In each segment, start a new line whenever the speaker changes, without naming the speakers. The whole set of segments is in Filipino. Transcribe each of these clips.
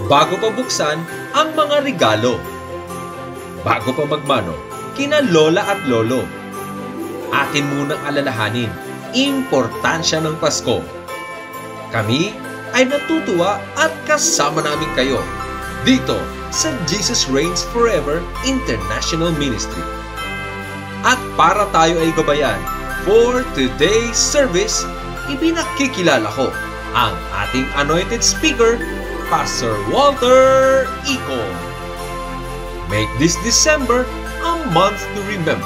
bago pa buksan ang mga regalo. Bago pa magmano, kina lola at lolo. Atin munang alalahanin, importansya ng Pasko. Kami ay natutuwa at kasama namin kayo dito sa Jesus Reigns Forever International Ministry. At para tayo ay gabayan, for today's service, ibinakikilala ko ang ating anointed speaker, Pastor Walter Iko. Make this December a month to remember.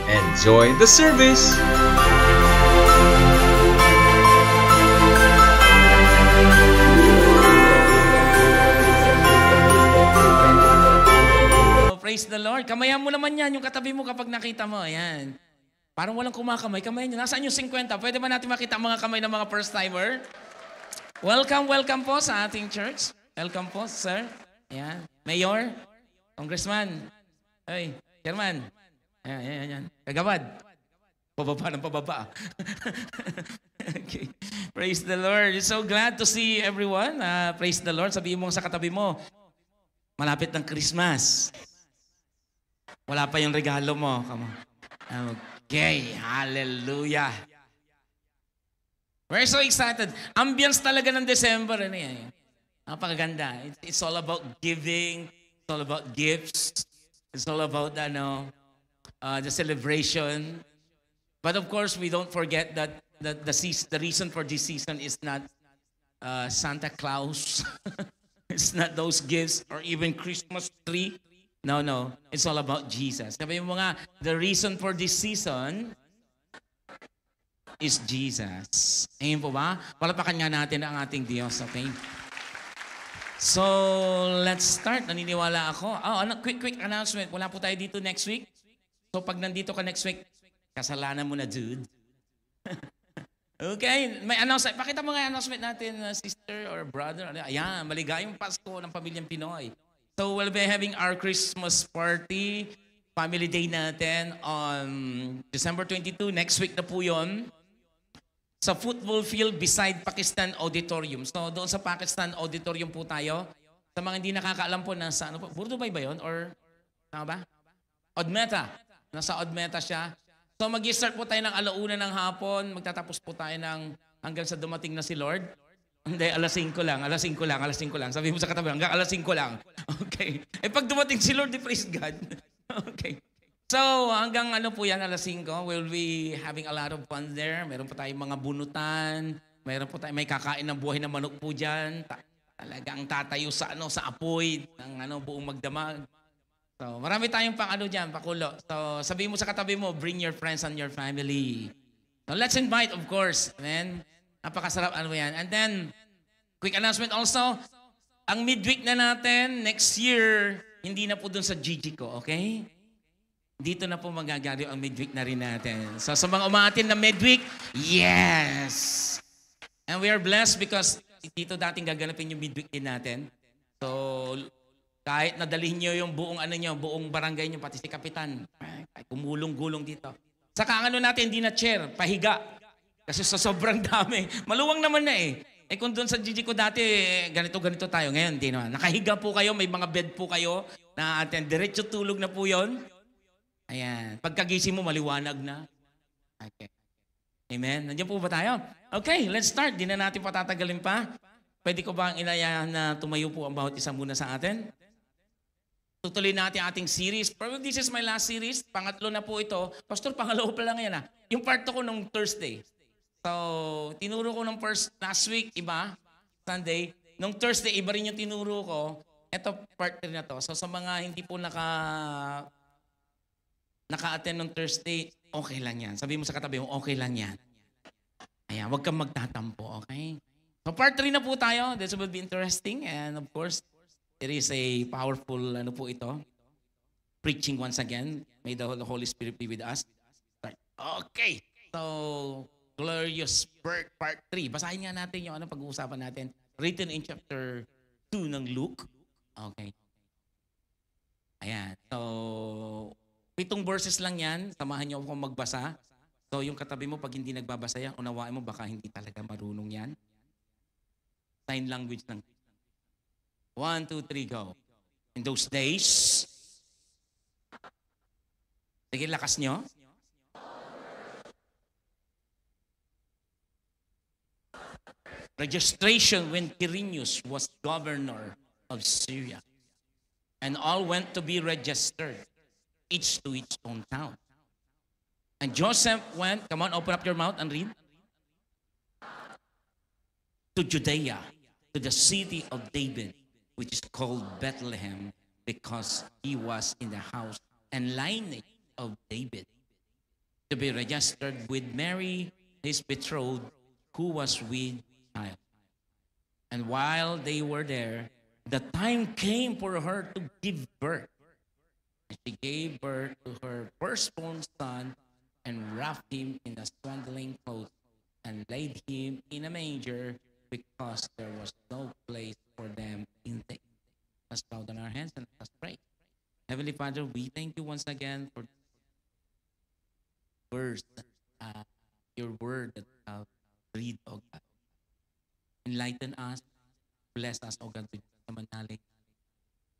Enjoy the service!
Praise the Lord. Kamayan mo naman yan, yung katabi mo kapag nakita mo. Ayan. Parang walang kumakamay. Kamayan nyo. Nasaan yung 50? Pwede ba natin makita ang mga kamay ng mga first timer? Welcome, welcome po sa ating church. Welcome po, sir. Ayan. Mayor, Congressman, ay, Chairman. Ayan, ayan, ayan. Kagawad. Pababa ng pababa. Okay. Praise the Lord. So glad to see everyone. Praise the Lord. Sabihin mo sa katabi mo, malapit ng Christmas. Wala pa yung regalo mo. Come on. Okay. Hallelujah. We're so excited. Ambience talaga ng December. Ano yan? Napakaganda. It's all about giving. It's all about gifts. It's all about the celebration. But of course, we don't forget that the reason for this season is not Santa Claus. It's not those gifts or even Christmas tree. No, no. It's all about Jesus. Sabi mo nga, the reason for this season is Jesus. Ayun po ba? Palapakan nga natin ang ating Diyos, okay? So, let's start. Naniniwala ako. Quick announcement. Wala po tayo dito next week. So, pag nandito ka next week, kasalanan mo na, dude. Okay, may announcement. Pakita mo nga announcement natin, sister or brother. Ayan, maligayang Pasko ng Pamilyang Pinoy. So, we'll be having our Christmas party, family day natin on December 22. Next week na po yun. Sa football field beside Pakistan Auditorium. So, doon sa Pakistan Auditorium po tayo. Sa mga hindi nakakaalam po, nasa ano po, Burdubay ba yun? Or, tama ba? Odmeta. Nasa Odmeta siya. So, mag-start po tayo ng 1:00 ng hapon. Magtatapos po tayo hanggang sa dumating na si Lord. Hindi, 5:00 lang. Sabi mo sa katabi, hanggang 5:00 lang. Okay. Pag dumating si Lord, praise God. Okay. So, hanggang po yan, 5:00, we'll be having a lot of fun there. Meron pa tayong mga bunutan. Meron po tayong may kakain ng buhay na manok po dyan. Talagang tatayo sa apoy ng buong magdamag. So, marami tayong dyan, pakulo. So, sabihin mo sa katabi mo, bring your friends and your family. So, let's invite, of course. Amen. Napakasarap, yan. And then, quick announcement also, ang midweek na natin, next year, hindi na po dun sa Gigi ko, okay? Dito na po magagari ang midweek na rin natin. So, sa mga umaatin na midweek, yes! And we are blessed because dito dating gaganapin yung midweek din natin. So, kahit nadalhin nyo yung buong barangay nyo, pati si Kapitan, kumulong-gulong dito. Saka natin, hindi na chair, pahiga. Kasi sa sobrang dami. Maluwang naman na kung doon sa Gigi ko dati, ganito tayo. Ngayon, hindi naman. Nakahiga po kayo, may mga bed po kayo na atin. Diretso tulog na po yon. Ayan. Pagkagising mo, maliwanag na. Okay. Amen. Nandiyan po ba tayo? Okay, let's start. Di na natin patatagalin pa. Pwede ko ba ang inayahan na tumayo po ang bawat isa muna sa atin? Tutuloy natin ating series. Probably this is my last series. Pangatlo na po ito. Pastor, pangalawa pa lang yan Yung part ko nung Thursday. So, tinuro ko nung last week, iba, Sunday. Nung Thursday, iba rin yung tinuro ko. Ito, part 3 na to. So, sa mga hindi po naka-attend nung Thursday, okay lang yan. Sabi mo sa katabi mo, okay lang yan. Ayan, huwag kang magtatampo, okay? So, part 3 na po tayo. This will be interesting. And of course, it is a powerful, po ito. Preaching once again. May the Holy Spirit be with us. Okay. So, Glorious Birth, Part 3. Basahin nga natin yung pag-uusapan natin. Written in chapter 2 ng Luke. Okay. Ayan. So, 7 verses lang yan. Samahan niyo akong magbasa. So, yung katabi mo, pag hindi nagbabasa yan, unawain mo, baka hindi talaga marunong yan. Sign language lang. 1, 2, 3, go. In those days, sige, lakas nyo. Registration when Quirinius was governor of Syria. And all went to be registered, each to its own town. And Joseph went, come on, open up your mouth and read. To Judea, to the city of David, which is called Bethlehem, because he was in the house and lineage of David, to be registered with Mary, his betrothed, who was with child. And while they were there, the time came for her to give birth. And she gave birth to her firstborn son and wrapped him in a swaddling cloth and laid him in a manger because there was no place for them in the inn. Let's bow down our hands and let's pray. Heavenly Father, we thank you once again for words, your word that read, O God. Enlighten us, bless us, O God, with the manali.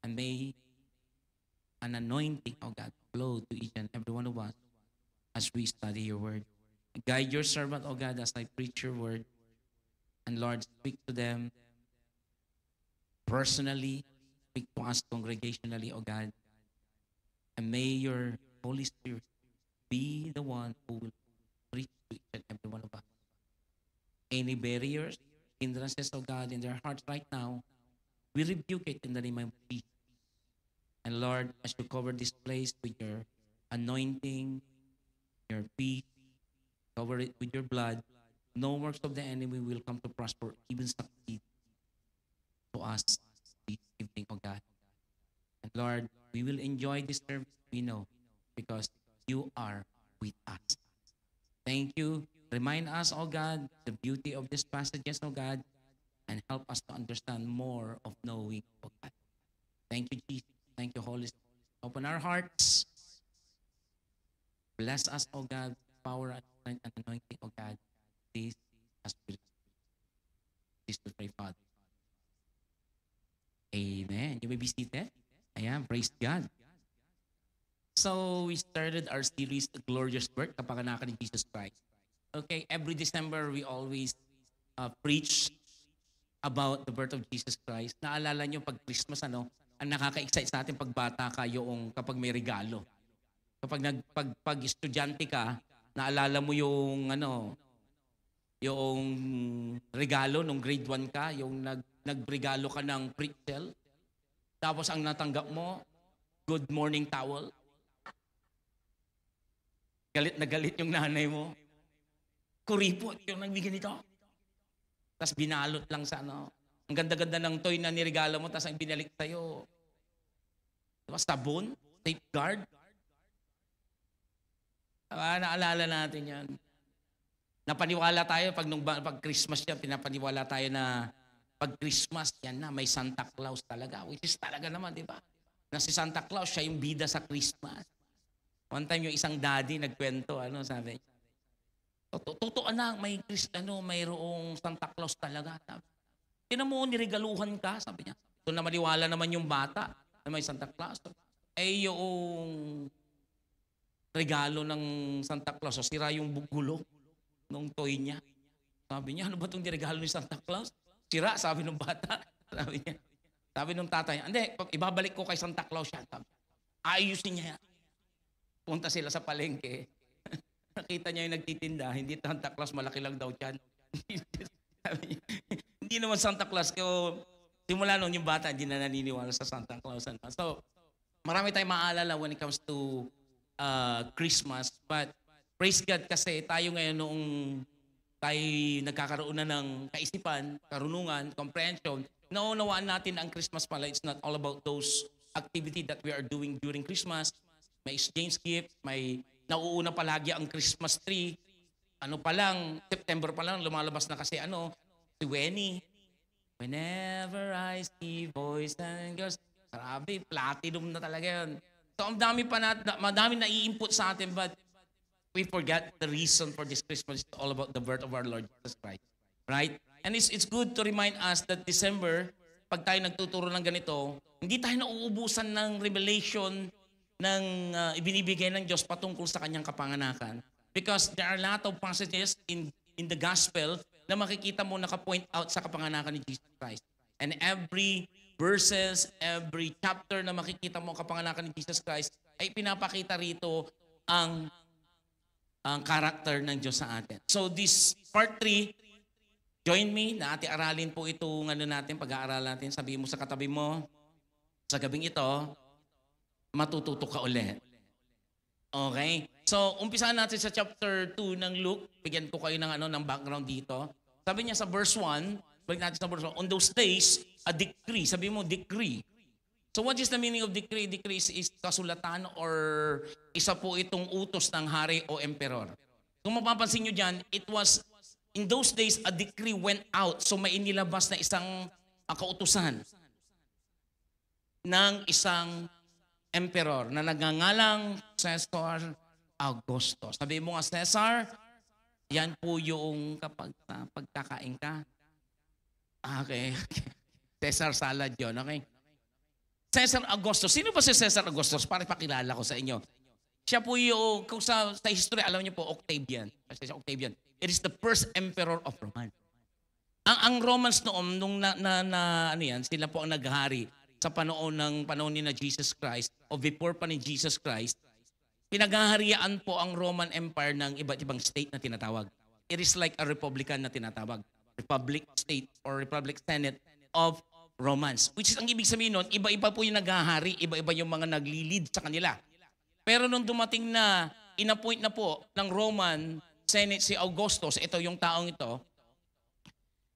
And may an anointing, O God, flow to each and every one of us as we study your word. Guide your servant, O God, as I preach your word. And Lord, speak to them personally, speak to us congregationally, O God. And may your Holy Spirit be the one who will preach to each and every one of us. Any barriers, hindrances, O God, in their hearts right now, we rebuke it in the name of Jesus. And Lord, as you cover this place with your anointing, your peace, cover it with your blood, no works of the enemy will come to prosper, even succeed to us this evening, O God. And Lord, we will enjoy this service, we know, because you are with us. Thank you. Remind us, O God, the beauty of these passages, O God, and help us to understand more of knowing, O God. Thank you, Jesus. Thank you, Holy Spirit. Open our hearts. Bless us, O God, power and strength and anointing, O God. Please, as we pray, Father. Amen. You may be seated. Ayan, praise God. So, we started our series, The Glorious Birth, Kapanganakan ni Jesus Christ. Okay, every December, we always preach about the birth of Jesus Christ. Naalala nyo pag Christmas, ang nakaka-excite sa atin pag bata ka, yung kapag may regalo. Pag estudyante ka, naalala mo yung yung regalo nung grade 1 ka, yung nagregalo ka ng pretzel. Tapos ang natanggap mo, good morning towel. Galit na galit yung nanay mo. Kuripot yung nagbigay nito. Tapos binalot lang sa Ang ganda-ganda ng toy na niregalo mo, tapos ang binalik sa'yo. Diba? Sabon, safeguard. Naalala natin yan. Napaniwala tayo pag Christmas yan, pinapaniwala tayo na pag Christmas yan na, may Santa Claus talaga. Which is talaga naman, di ba? Na si Santa Claus, siya yung bida sa Christmas. One time yung isang daddy nagkwento, sabi niya, totoo na, mayroong Santa Claus talaga. Tinan mo, niregaluhan ka, sabi niya. So namaniwala naman yung bata na may Santa Claus. Yung regalo ng Santa Claus, so sira yung gulo nung toy niya. Sabi niya, ano ba itong niregalo ni Santa Claus? Sira, sabi ng bata. Sabi niya. Sabi ng tatay, hindi, ibabalik ko kay Santa Claus yan. Ayusin niya. Punta sila sa palengke. Nakita niya yung nagtitinda, hindi Santa Claus, malaki lang daw dyan. Sabi niya, hindi naman Santa Claus. Kaya simula nung yung bata, hindi na naniniwala sa Santa Claus. So, marami tayong maalala when it comes to Christmas. But praise God kasi tayo ngayon noong tayo nagkakaroon na ng kaisipan, karunungan, comprehension, naunawaan natin ang Christmas pala. It's not all about those activity that we are doing during Christmas. May exchange gift, may nauuna palagi ang Christmas tree. September pa lang, lumalabas na kasi si Winnie. Whenever I see boys and girls, grabe, platinum na talaga yun. So, madami na i-input sa atin, but we forget the reason for this Christmas. It's all about the birth of our Lord Jesus Christ. Right? And it's good to remind us that December pag tayo nagtuturo ng ganito, hindi tayo nauubusan ng revelation ng ibinibigay ng Diyos patungkol sa kanyang kapanganakan. Because there are a lot of passages in the gospel na makikita mo naka-point out sa kapanganakan ni Jesus Christ. And every verses, every chapter na makikita mo ang kapanganakan ni Jesus Christ ay pinapakita rito ang character ng Diyos sa atin. So this part 3, join me na aralin po itong natin, pag-aaralan natin. Sabihin mo sa katabi mo, sa gabing ito, matututo ka ulit. Okay? So, umpisahan natin sa chapter 2 ng Luke. Bigyan ko kayo ng background dito. Sabi niya sa verse 1, balik natin sa verse 1, on those days, a decree. Sabi mo, decree. So what is the meaning of decree? Decree is kasulatan or isa po itong utos ng hari o emperor. Kung mapapansin nyo dyan, it was in those days, a decree went out. So may inilabas na isang kautusan ng isang emperor na nagngangalang Caesar Augusto. Sabi mo nga, Caesar, yan po yung kapag pagkakain ka. Okay. Caesar salad yun, okay? Caesar Augustus. Sino ba si Caesar Augustus? Para ipakilala ko sa inyo. Siya po yung, kung sa history, alam niyo po, Octavian. Octavian. It is the first emperor of Roman. Ang Romans noon, nung ano yan, sila po ang naghari sa panahon ni na Jesus Christ, o before pa ni Jesus Christ, pinaghaharian po ang Roman Empire ng iba't ibang state na tinatawag. It is like a republican na tinatawag. Republic state or Republic Senate of Romans. Which is ang ibig sabihin nun, iba-iba po yung naghahari, iba-iba yung mga nagli-lead sa kanila. Pero nung dumating na, inappoint na po ng Roman Senate si Augustus, ito yung taong ito,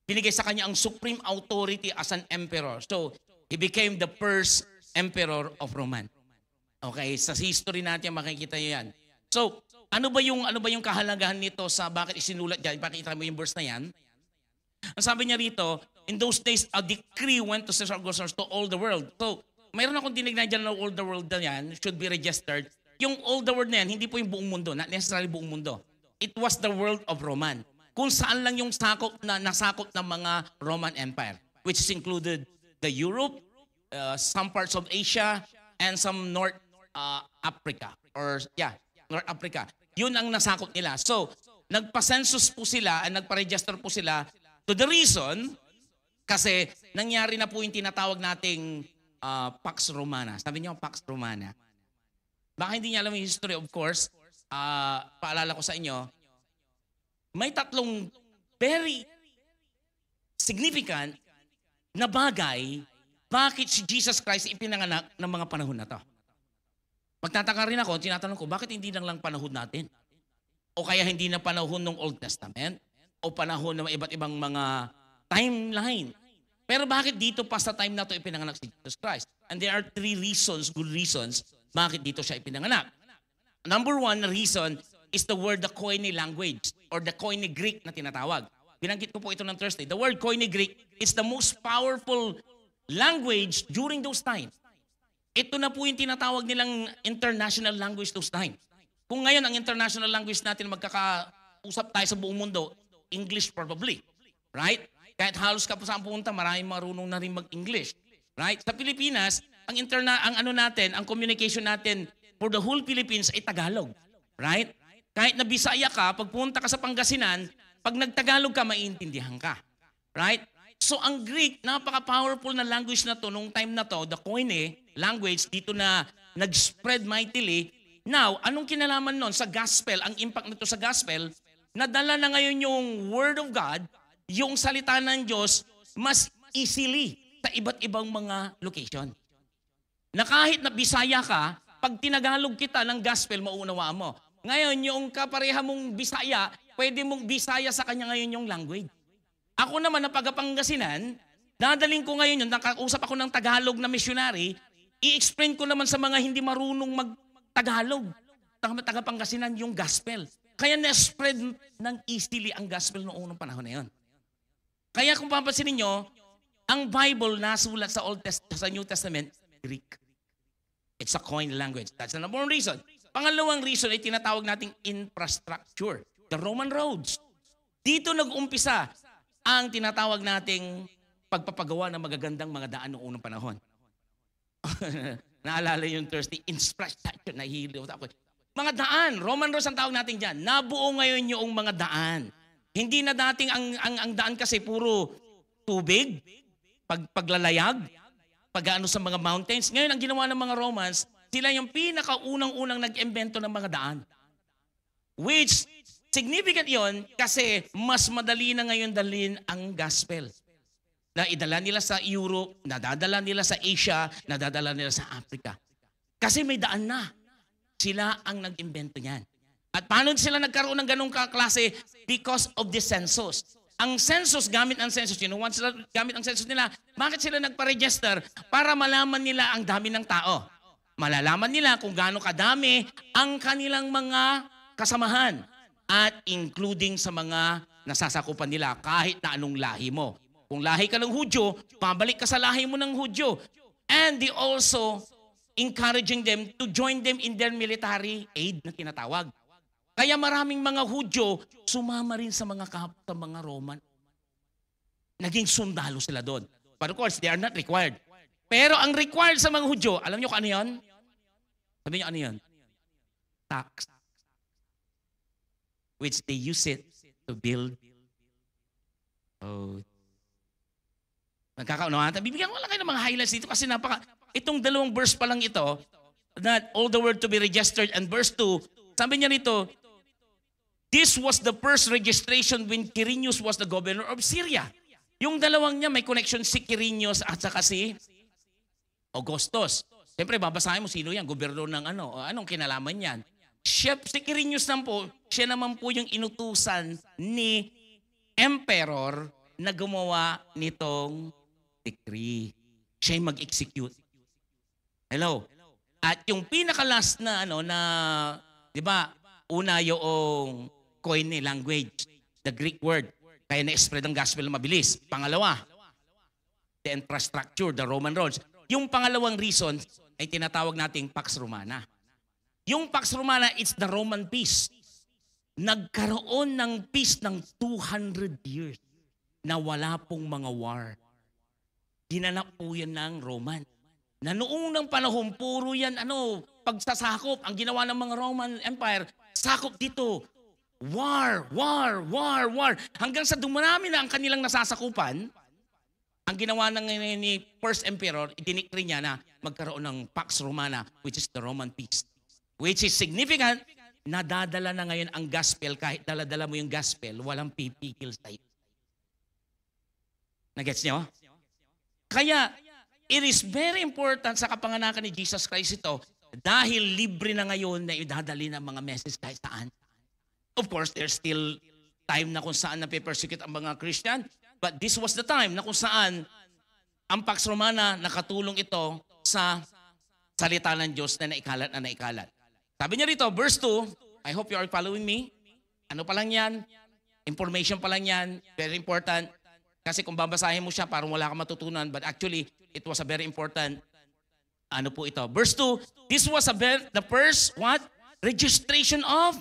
binigay sa kanya ang supreme authority as an emperor. So, he became the first emperor of Roman. Okay, sa history natin makikita nyo yan. So, ano ba yung kahalagahan nito sa bakit isinulat dyan? Pakita mo yung verse na yan. Ang sabi niya rito, in those days, a decree went to Caesar Augustus to all the world. So, mayroon akong tinignan dyan na all the world na yan, should be registered. Yung all the world na yan, hindi po yung buong mundo, not necessarily buong mundo. It was the world of Roman. Kung saan lang yung nasakop ng mga Roman Empire, which is included the Europe, some parts of Asia, and some North Africa. North Africa. Yun ang nasakop nila. So, nagpa-census po sila, at nagpa-register po sila to the reason, kasi nangyari na po yung tinatawag nating Pax Romana. Sabi niyo, Pax Romana. Baka hindi niya alam yung history, of course. Paalala ko sa inyo, may tatlong very significant na bagay bakit si Jesus Christ ipinanganak ng mga panahon na to. Magtataka rin ako, tinatanong ko, bakit hindi lang panahon natin? O kaya hindi na panahon ng Old Testament? O panahon ng iba't ibang mga timeline? Pero bakit dito pa sa time na to ipinanganak si Jesus Christ? And there are 3 reasons, good reasons, bakit dito siya ipinanganak. Number 1 reason is the word, the Koine language, or the Koine Greek na tinatawag. Binanggit ko po ito ng Thursday. The word Koine Greek is the most powerful language during those times. Ito na po yung tinatawag nilang international language those times. Kung ngayon ang international language natin magkakausap tayo sa buong mundo, English probably. Right? Kahit halos ka po saan pumunta, maraming marunong na rin mag-English. Right? Sa Pilipinas, ang communication natin for the whole Philippines ay Tagalog. Right? Kahit na Bisaya ka, pag pumunta ka sa Pangasinan, pag nagtagalog ka, maiintindihan ka. Right? So ang Greek, napaka-powerful na language na to nung time na to, the Koine language, dito na nag-spread mightily. Now, anong kinalaman nun sa gospel, ang impact nito sa gospel, nadala na ngayon yung word of God, yung salita ng Diyos, mas easily sa iba't ibang mga location. Na kahit na Bisaya ka, pag tinagalog kita ng gospel, maunawaan mo. Ngayon, yung kapareha mong Bisaya, pwede mong Bisaya sa kanya ngayon yung language. Ako naman na Pangasinan, dadaling ko ngayon yun, nakausap ako ng Tagalog na missionary, i-explain ko naman sa mga hindi marunong mag-Tagalog, taga-Pangasinan yung gospel. Kaya na-spread ng easily ang gospel noong unang panahon na yun. Kaya kung papansin niyo, ang Bible nasulat sa sa New Testament, Greek. It's a Koine language. That's the number 1 reason. Pangalawang reason ay tinatawag nating infrastructure. The Roman roads. Dito nag-umpisa ang tinatawag nating pagpapagawa ng magagandang mga daan noong unang panahon. Naalala yung thirsty, infrastructure, nahihilo ako. Mga daan, Roman roads ang tawag natin dyan. Nabuo ngayon yung mga daan. Hindi na dating ang daan kasi puro tubig, paglalayag, pag-ano sa mga mountains. Ngayon, ang ginawa ng mga Romans, sila yung pinakaunang-unang nag-imbento ng mga daan. Which, significant yon kasi mas madali na ngayon dalhin ang gospel. Na idala nila sa Europe, nadadala nila sa Asia, nadadala nila sa Africa. Kasi may daan na. Sila ang nag-imbento niyan. At paano sila nagkaroon ng ganong klase? Because of the census. Ang census, gamit ang census, once sila gamit ang census nila, bakit sila nagpa-register? Para malaman nila ang dami ng tao. Malalaman nila kung gaano kadami ang kanilang mga kasamahan. At including sa mga nasasakupan nila kahit na anong lahi mo. Kung lahi ka ng Hudyo, pabalik ka sa lahi mo ng Hudyo. And they also encouraging them to join them in their military aid na tinatawag. Kaya maraming mga Hudyo sumama rin sa mga Roman. Naging sundalo sila doon. But of course, they are not required. Pero ang required sa mga Hudyo, alam niyo kung ano yan? Sabi niyo ano yan? Tax. Which they use it to build roads. Nagkakaunawaan. Bibigyan ko lang kayo ng mga highlights dito kasi itong dalawang verse pa lang ito, that all the word to be registered, and verse 2, sabi niya rito, this was the first registration when Quirinius was the governor of Syria. Yung dalawang niya, may connection si Quirinius at saka si Augustus. Siyempre, babasahin mo sino yan, gobernador ng anong kinalaman yan. Si Quirinius siya naman po yung inutusan ni emperor na gumawa nitong decree. Siya yung mag-execute. Hello? At yung pinaka-last na, di ba, una yung Koine language, the Greek word, kaya na-spread ang gospel na mabilis. Pangalawa, the infrastructure, the Roman roads. Yung pangalawang reason ay tinatawag nating Pax Romana. Yung Pax Romana, it's the Roman peace. Nagkaroon ng peace ng 200 years na wala pong mga war. Ginanap po yan ng Roman. Na noong unang panahon, puro yan, pagsasakop. Ang ginawa ng mga Roman Empire, sakop dito. War. Hanggang sa dumarami na ang kanilang nasasakupan, ang ginawa ni First Emperor, idinikri niya na magkaroon ng Pax Romana, which is the Roman peace. Which is significant, nadadala na ngayon ang gospel, kahit dala-dala mo yung gospel, walang pipigil sa iyo. Nagets niyo? Kaya, it is very important sa kapanganakan ni Jesus Christ ito, dahil libre na ngayon na idadali ng mga message kahit saan. Of course, there's still time na kung saan nape-persecute ang mga Christian, but this was the time na kung saan ang Pax Romana nakatulong ito sa salita ng Diyos na naikalat. Sabi niya rito, verse 2, I hope you are following me. Ano pa lang yan? Information pa lang yan. Very important. Kasi kung babasahin mo siya, parang wala kang matutunan. But actually, it was a very important, po ito. Verse 2, this was the first, registration of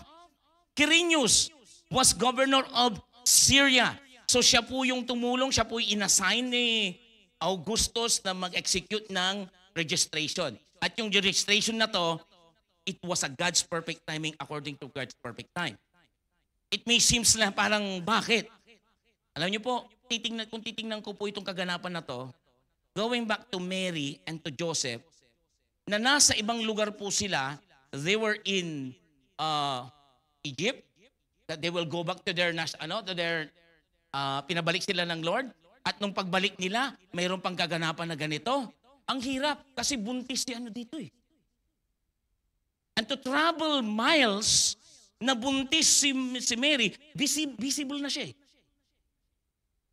Quirinius was governor of Syria. So siya po yung tumulong, siya po yung inassign ni Augustus na mag-execute ng registration. At yung registration na to, it was a God's perfect timing according to God's perfect time. It may seem na parang bakit? Alam niyo po, kung titingnan ko po itong kaganapan na to, going back to Mary and to Joseph, na nasa ibang lugar po sila, they were in Egypt, that they will go back to their, pinabalik sila ng Lord, at nung pagbalik nila, mayroon pang kaganapan na ganito. Ang hirap, kasi buntis dito eh. And to travel miles, na buntis si Mary, visible na siya eh.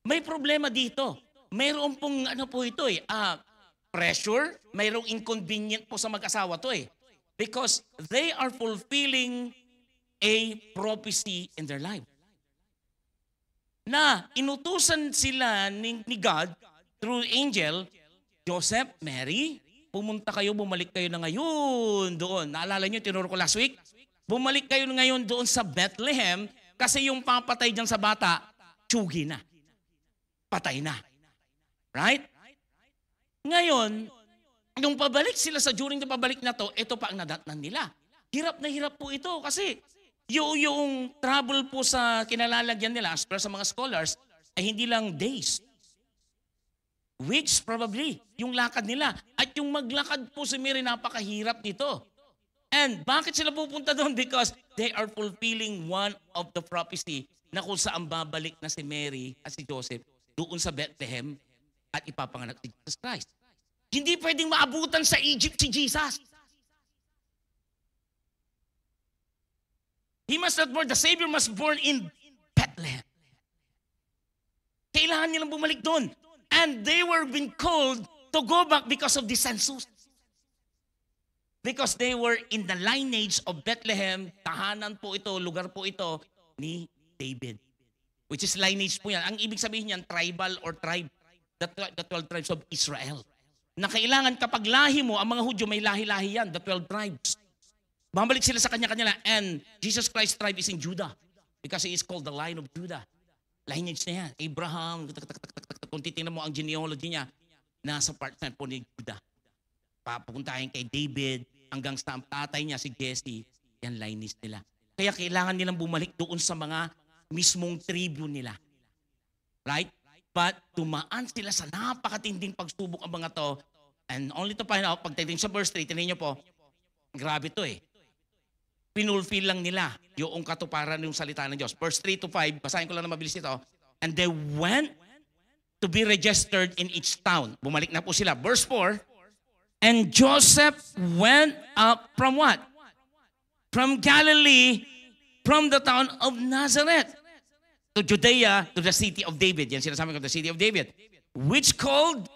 May problema dito. Mayroon pong pressure, mayroong inconvenient po sa mag-asawa to eh. Because they are fulfilling a prophecy in their life. Na inutusan sila ni God through angel, Joseph, Mary, pumunta kayo, bumalik kayo na ngayon doon. Naalala niyo, tinuro ko last week? Bumalik kayo ngayon doon sa Bethlehem kasi yung papatay dyan sa bata, tsugi na. Patay na. Right? Ngayon, nung pabalik sila during the pabalik na to, ito pa ang nadatnan nila. Hirap na hirap po ito kasi yung trouble po sa kinalalagyan nila as per sa mga scholars ay hindi lang days. Weeks probably, yung lakad nila. At yung maglakad po si Mary, napakahirap nito. And bakit sila pupunta doon? Because they are fulfilling one of the prophecy na kung saan babalik na si Mary at si Joseph doon sa Bethlehem at ipapanganak si Jesus Christ. Hindi pwedeng maabutan sa Egypt si Jesus. He must not born, the Savior must born in Bethlehem. Kailangan nilang bumalik doon. And they were being called to go back because of the census. Because they were in the lineage of Bethlehem, tahanan po ito, lugar po ito ni David. Which is lineage po yan. Ang ibig sabihin yan, tribal or tribe. The 12 tribes of Israel. Na kailangan kapag lahi mo, ang mga Hudyo may lahi-lahi yan, the 12 tribes. Bumalik sila sa kanya-kanya and Jesus Christ's tribe is in Judah because he is called the Lion of Judah. Lineage na yan. Abraham, kung titingnan mo ang genealogy niya, nasa part na po ni Judah. Papuntahin kay David, hanggang sa tatay niya si Jesse, yan lineage nila. Kaya kailangan nilang bumalik doon sa mga mismong tribu nila. Right? But tumaan sila sa napakatinding pagsubok ang mga to. And only to find out, pagdating sa verse 3, tinayin niyo po, grabe to eh. Pinulfill lang nila yung katuparan ng salita ng Diyos. Verse 3 to 5, basahin ko lang na mabilis ito. And they went to be registered in each town. Bumalik na po sila. Verse 4, and Joseph went up from what? From Galilee, from the town of Nazareth, to Judea, to the city of David. Yan sinasabi ko, the city of David. Which called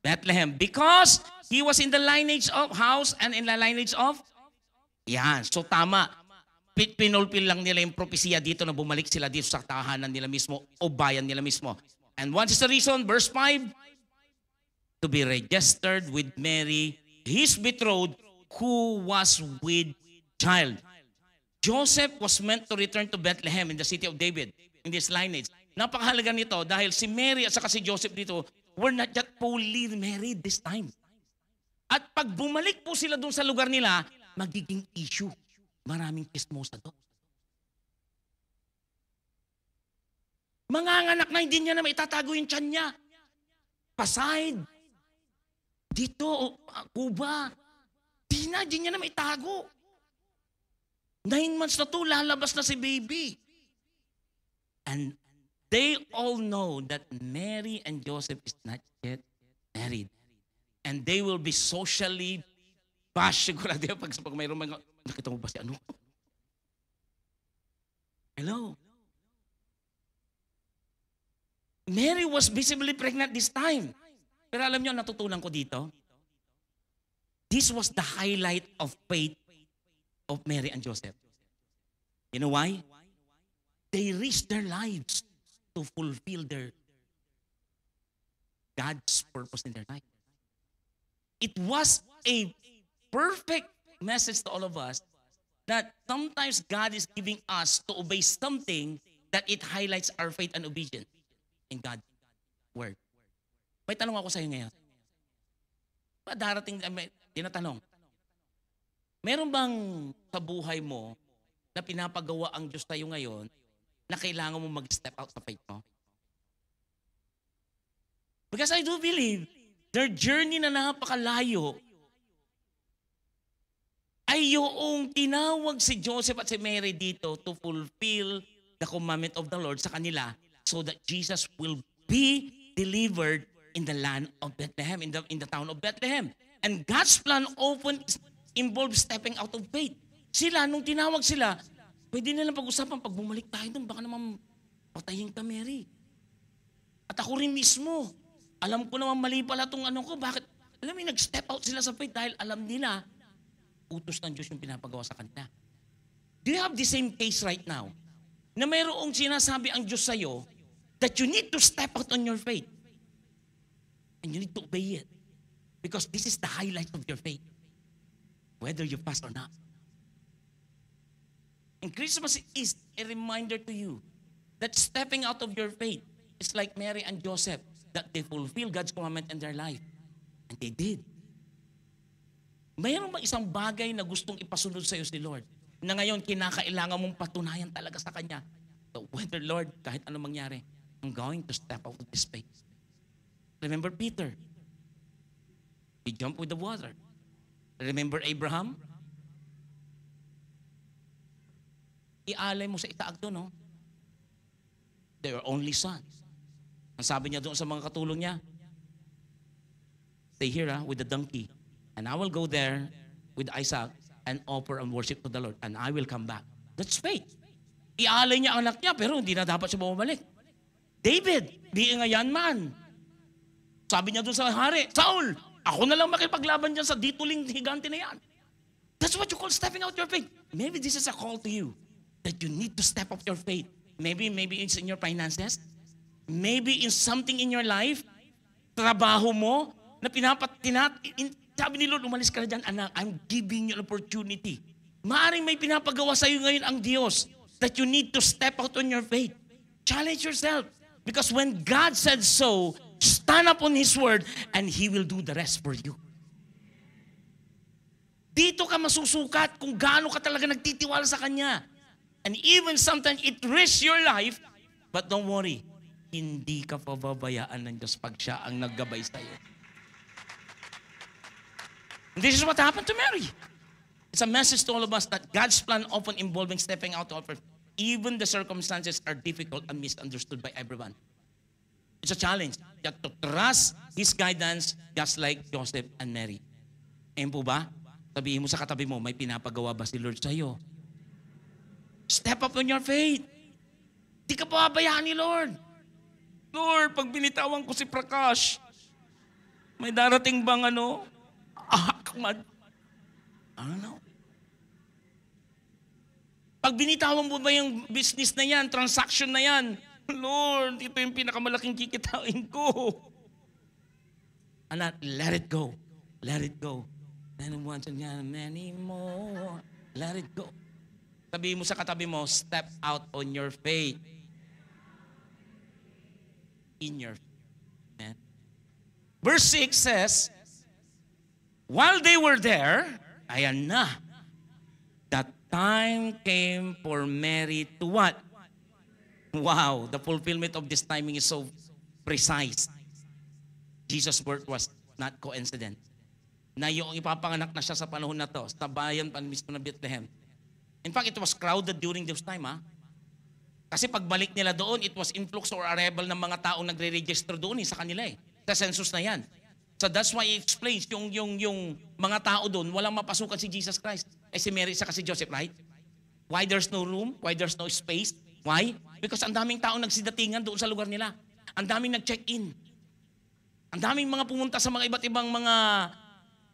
Bethlehem. Because he was in the lineage of house and in the lineage of yan. So tama. Pinulpil lang nila yung propesya dito na bumalik sila dito sa tahanan nila mismo o bayan nila mismo. And what is the reason? Verse 5, to be registered with Mary, his betrothed, who was with child. Joseph was meant to return to Bethlehem in the city of David, in this lineage. Napakahalaga nito dahil si Mary at saka si Joseph dito were not yet fully married this time. At pag bumalik po sila doon sa lugar nila, magiging issue. Maraming kismosa doon. Manganganak na hindi niya na maitatago yung tiyan niya. Paside. Dito, Cuba. Di niya na maitago. 9 months na to, lalabas na si baby. And they all know that Mary and Joseph is not yet married. And they will be socially bash siguro di pag mayroong mga nakita mo ba si ano? Hello. Mary was visibly pregnant this time. Pero alam niyo natutunan ko dito? This was the highlight of faith of Mary and Joseph. You know why? They risked their lives to fulfill their God's purpose in their life. It was a perfect message to all of us that sometimes God is giving us to obey something that it highlights our faith and obedience in God's word. May tanong ako sa iyo ngayon. Darating, tinatanong, meron bang sa buhay mo na pinapagawa ang Diyos tayo ngayon na kailangan mo mag-step out sa faith mo? Because I do believe their journey na napakalayo ay yung tinawag si Joseph at si Mary dito to fulfill the commandment of the Lord sa kanila so that Jesus will be delivered in the land of Bethlehem, in the town of Bethlehem. And God's plan often involves stepping out of faith. Sila, nung tinawag sila, pwede nilang pag-usapan, pag bumalik tayo doon, baka naman patayin ka, Mary. At ako rin mismo, alam ko naman mali pala itong ano ko, bakit? Alam mo, nag-step out sila sa faith dahil alam nila, utos ng Diyos yung pinapagawa sa kanila. Do you have the same case right now? Na mayroong sinasabi ang Diyos sa'yo that you need to step out on your faith. And you need to obey it. Because this is the highlight of your faith. Whether you fast or not. And Christmas is a reminder to you that stepping out of your faith is like Mary and Joseph. that they fulfill God's commandment in their life. And they did. Mayroon ba isang bagay na gustong ipasunod sa iyo si Lord na ngayon kinakailangan mong patunayan talaga sa Kanya? So whether, Lord, kahit ano mangyari, I'm going to step out of this faith. Remember Peter? He jumped with the water. Remember Abraham? Ialay mo sa itaag to, no? They were only sons. Ang sabi niya doon sa mga katulong niya, stay here with the donkey, and I will go there with Isaac and offer and worship to the Lord, and I will come back. That's faith. Ialay niya ang anak niya, pero hindi na dapat siya bumalik. David, being a young man, sabi niya doon sa hari, Saul, ako na lang makipaglaban dyan sa dituling higante na yan. That's what you call stepping out your faith. Maybe this is a call to you that you need to step up your faith. Maybe it's in your finances. Maybe in something in your life, trabaho mo, na sabi ni Lord, umalis ka na dyan, anak, I'm giving you an opportunity. Maaring may pinapagawa sa iyo ngayon ang Diyos that you need to step out on your faith. Challenge yourself. Because when God said so, stand up on His word and He will do the rest for you. Dito ka masusukat kung gaano ka talaga nagtitiwala sa Kanya. And even sometimes it risks your life, but don't worry, hindi ka pababayaan ng Diyos pag Siya ang naggabay sa iyo. This is what happened to Mary. It's a message to all of us that God's plan often involving stepping out of faith. Even the circumstances are difficult and misunderstood by everyone. It's a challenge that to trust His guidance just like Joseph and Mary. Ayan po ba? Sabihin mo sa katabi mo, may pinapagawa ba si Lord sa iyo? Step up on your faith. Di ka pababayaan ni Lord. Lord, pag binitawan ko si Prakash, may darating bang ahakmad? I don't know. Pag binitawan mo ba yung business na yan, transaction na yan, Lord, ito yung pinakamalaking kikitain ko. Anak, let it go. Let it go. And once again, many more. Let it go. Sabihin mo sa katabi mo, step out on your faith. In your faith. Verse 6 says, while they were there, ayan na, that time came for Mary to what? Wow, the fulfillment of this timing is so precise. Jesus' birth was not coincident. Na yung ipapanganak na siya sa panahon na to, sa bayan pa mismo ng Bethlehem. In fact, it was crowded during this time, Kasi pagbalik nila doon, it was influx or arrival ng mga taong nagre-register doon sa kanila Sa census na yan. So that's why it explains yung mga tao doon, walang mapasukan si Jesus Christ. Si Mary sa si Joseph, right? Why there's no room? Why there's no space? Why? Because ang daming taong nagsidatingan doon sa lugar nila. Ang daming nag-check-in. Ang daming mga pumunta sa mga iba't ibang mga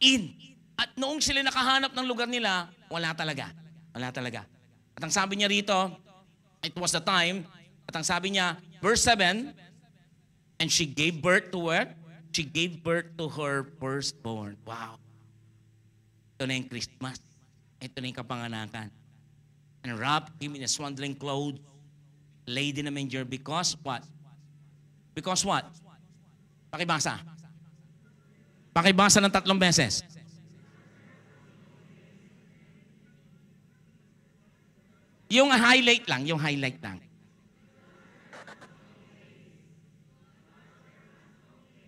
inn. At noong sila nakahanap ng lugar nila, wala talaga. Wala talaga. At ang sabi niya rito, it was the time, at ang sabi niya, verse 7, and she gave birth to what? She gave birth to her firstborn. Wow. Ito na yung Christmas. Ito na yung kapanganakan. And wrapped him in a swaddling clothes, laid in a manger because what? Because what? Pakibasa. Pakibasa ng 3 beses. Yung highlight lang, yung highlight lang.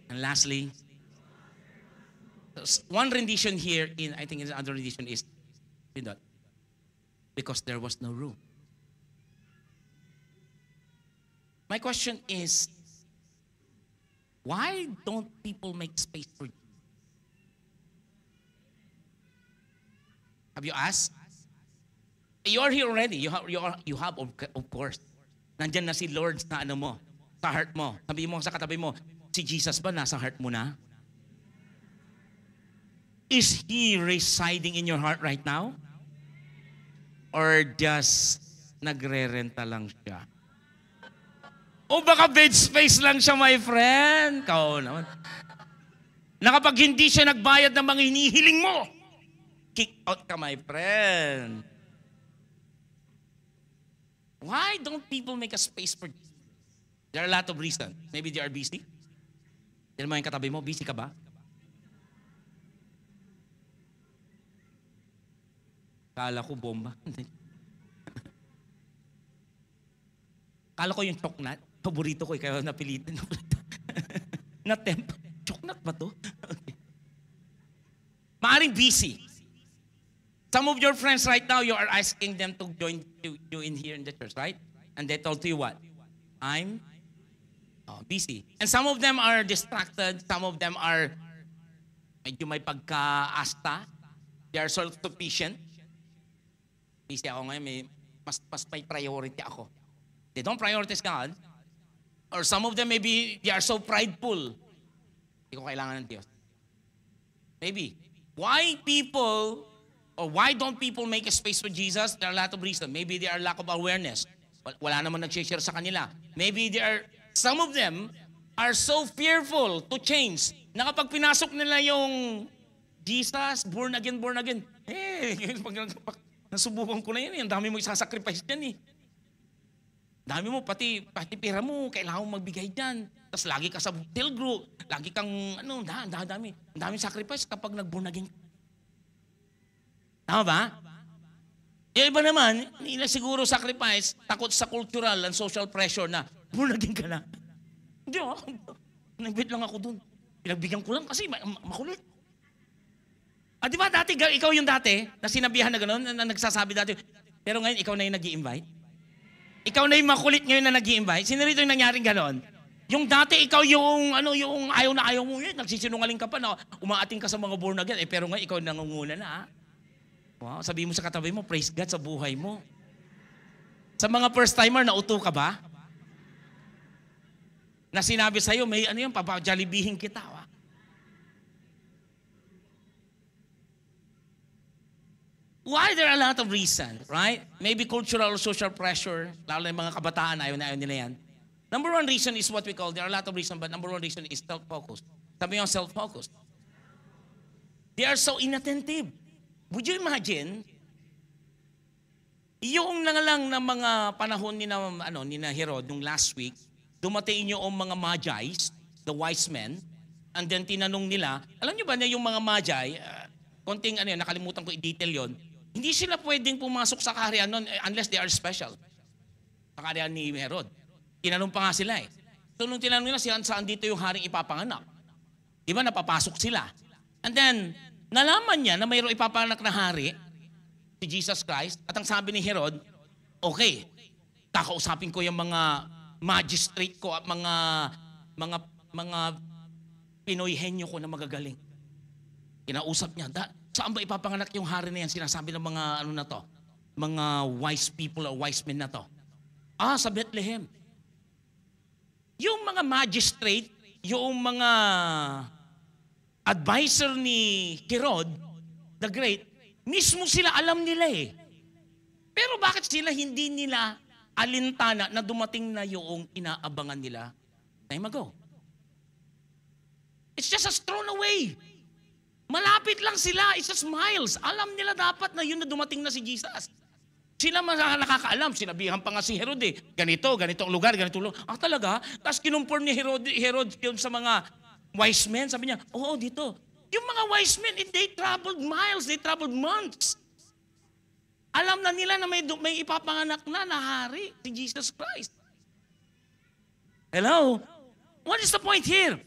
And lastly, one rendition here, I think the other rendition is, because there was no room. My question is, why don't people make space for you? Have you asked? You are here already. You have of course. Nandyan na si Lord sa sa heart mo. Sabi mo sa katabi mo, si Jesus ba nasa heart mo na? Is He residing in your heart right now? Or just nagre-renta lang siya? O baka bed space lang siya, my friend? Kao naman. Na kapag hindi siya nagbayad ng mga hinihiling mo, kick out ka, my friend. Why don't people make a space for Jesus? There are a lot of reasons. Maybe they are busy. Tignan mo yung katabi mo, busy ka ba? Kala ko bomba. Kala ko yung choknat. Paborito ko, kaya napilitan. Na-temp. Choknat ba to? Okay. Maaring busy. Some of your friends right now, you are asking them to join you in here in the church, right? And they told you what? I'm busy. And some of them are distracted. Some of them are medyo may pagka-asta. They are self-sufficient. Busy ako ngayon, mas may priority ako. They don't prioritize God. Or some of them maybe they are so prideful. Hindi ko kailangan ng Diyos. Maybe. Why don't people make a space for Jesus? There are a lot of reasons. Maybe they are lack of awareness. Wala naman nag-share sa kanila. Maybe some of them are so fearful to change na kapag pinasok nila yung Jesus, born again, pag nasubukan ko na yan, ang dami mo isasacrifice dyan eh. Dami mo, pati pera mo, kailangan mo magbigay dyan. Tapos lagi ka sa hotel group, lagi kang, dami. Ang daming sacrifice kapag nag-born again. Tama ba? Yung iba naman, hindi na siguro sacrifice, takot sa cultural and social pressure na, born again ka na. Hindi ako, nag-wait lang ako dun. Pinagbigyan ko lang kasi makulit. Di ba dati, ikaw yung dati, na sinabihan na gano'n, na nagsasabi dati, pero ngayon ikaw na yung nag-i-invite? Ikaw na yung makulit ngayon na nag-i-invite? Sino rito yung nangyaring gano'n? Yung dati, ikaw yung ayaw na ayaw mo yun, nagsisinungaling ka pa na umaating ka sa mga born again, pero ngayon ikaw nangunguna na, ha? Wow, sabihin mo sa katabi mo, praise God sa buhay mo. Sa mga first timer, nauto ka ba? Na sinabi sa'yo, may papajalibihin kita. Wa? Why? There are a lot of reasons, right? Maybe cultural or social pressure, lalo na yung mga kabataan, ayaw nila yan. Number one reason is what we call, there are a lot of reasons, but number one reason is self-focused. Sabi yung self-focused. They are so inattentive. Would you imagine, yung lang ng mga panahon ni na Herod, nung last week, dumating yung mga Magi's, the wise men, and then tinanong nila, alam nyo ba na yung mga Magi, konting nakalimutan ko i-detail yon, hindi sila pwedeng pumasok sa kaharian nun unless they are special. Sa kaharian ni Herod. Tinanong pa nga sila eh. So nung tinanong nila, saan dito yung haring ipapanganak? Diba napapasok sila? And then, nalaman niya na mayroong ipapanganak na hari, si Jesus Christ, at ang sabi ni Herod, okay, kakausapin ko yung mga magistrate ko at mga Pinoy henyo ko na magagaling. Kinausap niya, saan ba ipapanganak yung hari na yan? Sinasabi ng mga mga wise people or wise men na to. Sa Bethlehem. Yung mga magistrate, yung mga advisor ni Herod, the Great, mismo sila alam nila eh. Pero bakit sila hindi nila alintana na dumating na yung inaabangan nila time ago? It's just a thrown away. Malapit lang sila, it's just miles. Alam nila dapat na yun na dumating na si Jesus. Sila nakakaalam, sinabihan pa nga si Herod eh, ganito ang lugar, ganito lugar. Talaga? Tapos kinumpor ni Herod yun sa mga wise men, sabi niya, oo, dito. Yung mga wise men, they traveled miles, they traveled months. Alam na nila na may ipapanganak na hari, si Jesus Christ. Hello? What is the point here?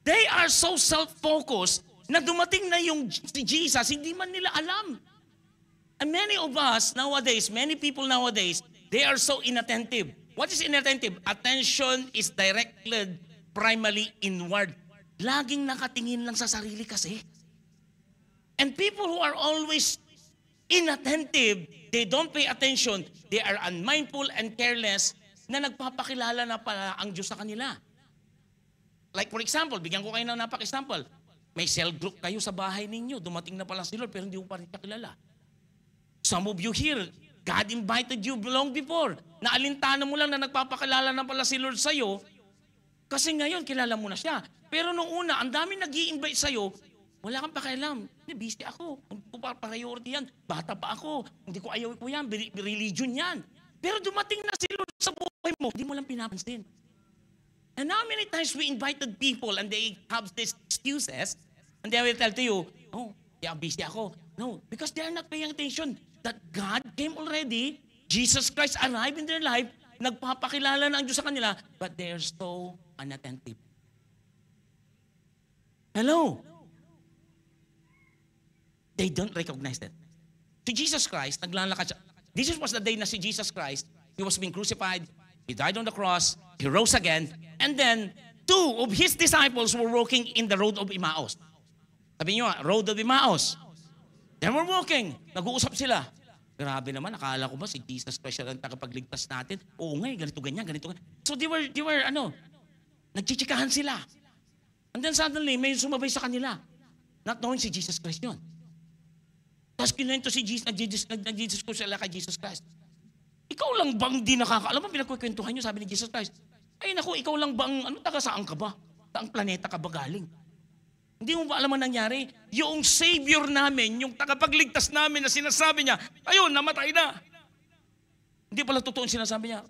They are so self-focused na dumating na yung si Jesus, hindi man nila alam. And many of us nowadays, many people nowadays, they are so inattentive. What is inattentive? Attention is directed primarily inward. Laging nakatingin lang sa sarili kasi. And people who are always inattentive, they don't pay attention, they are unmindful and careless na nagpapakilala na pala ang Diyos sa kanila. Like for example, bigyan ko kayo ng napak-example. May cell group kayo sa bahay ninyo, dumating na pala si Lord pero hindi mo pa rin siya kilala. Some of you here, God invited you long before. Naalintana mo lang na nagpapakilala na pala si Lord sa'yo, kasi ngayon, kilala mo na siya. Pero nung una, ang dami nag-i-invite sa'yo, wala kang pakialam. Busy ako. Hindi ko pa priority yan. Bata pa ako. Hindi ko ayaw ko yan. Religion yan. Pero dumating na si Lord sa buhay mo, hindi mo lang pinapansin. And how many times we invited people and they have these excuses and they will tell to you, oh, yeah, busy ako. No, because they are not paying attention that God came already, Jesus Christ arrived in their life, nagpapakilala na ang Diyos sa kanila, but they are so unattentive. Hello? They don't recognize that. Si Jesus Christ, naglalakad siya. This was the day na si Jesus Christ, He was being crucified, He died on the cross, He rose again, and then 2 of His disciples were walking in the road of Emmaus. Sabi niyo, road of Emmaus. They were walking. Nag-uusap sila. Grabe naman, akala ko ba si Jesus Christ ang tagapagligtas natin? Oo nga, ganito ganyan, ganito ganyan. So they were nagchichikahan sila. And then suddenly, may sumabay sa kanila. Not knowing si Jesus Christ yun. Tapos kinento si Jesus, nag-Jesus ko sila kay Jesus Christ. Ikaw lang bang di nakakaalam mo, pinagkukwentuhan nyo, sabi ni Jesus Christ. Ay naku, ikaw lang bang, taga saan ka ba? Saang planeta ka ba galing? Hindi mo ba alam ang nangyari? Yung Savior namin, yung tagapagligtas namin na sinasabi niya, ayun, namatay na. Hindi pala totoo ang sinasabi niya.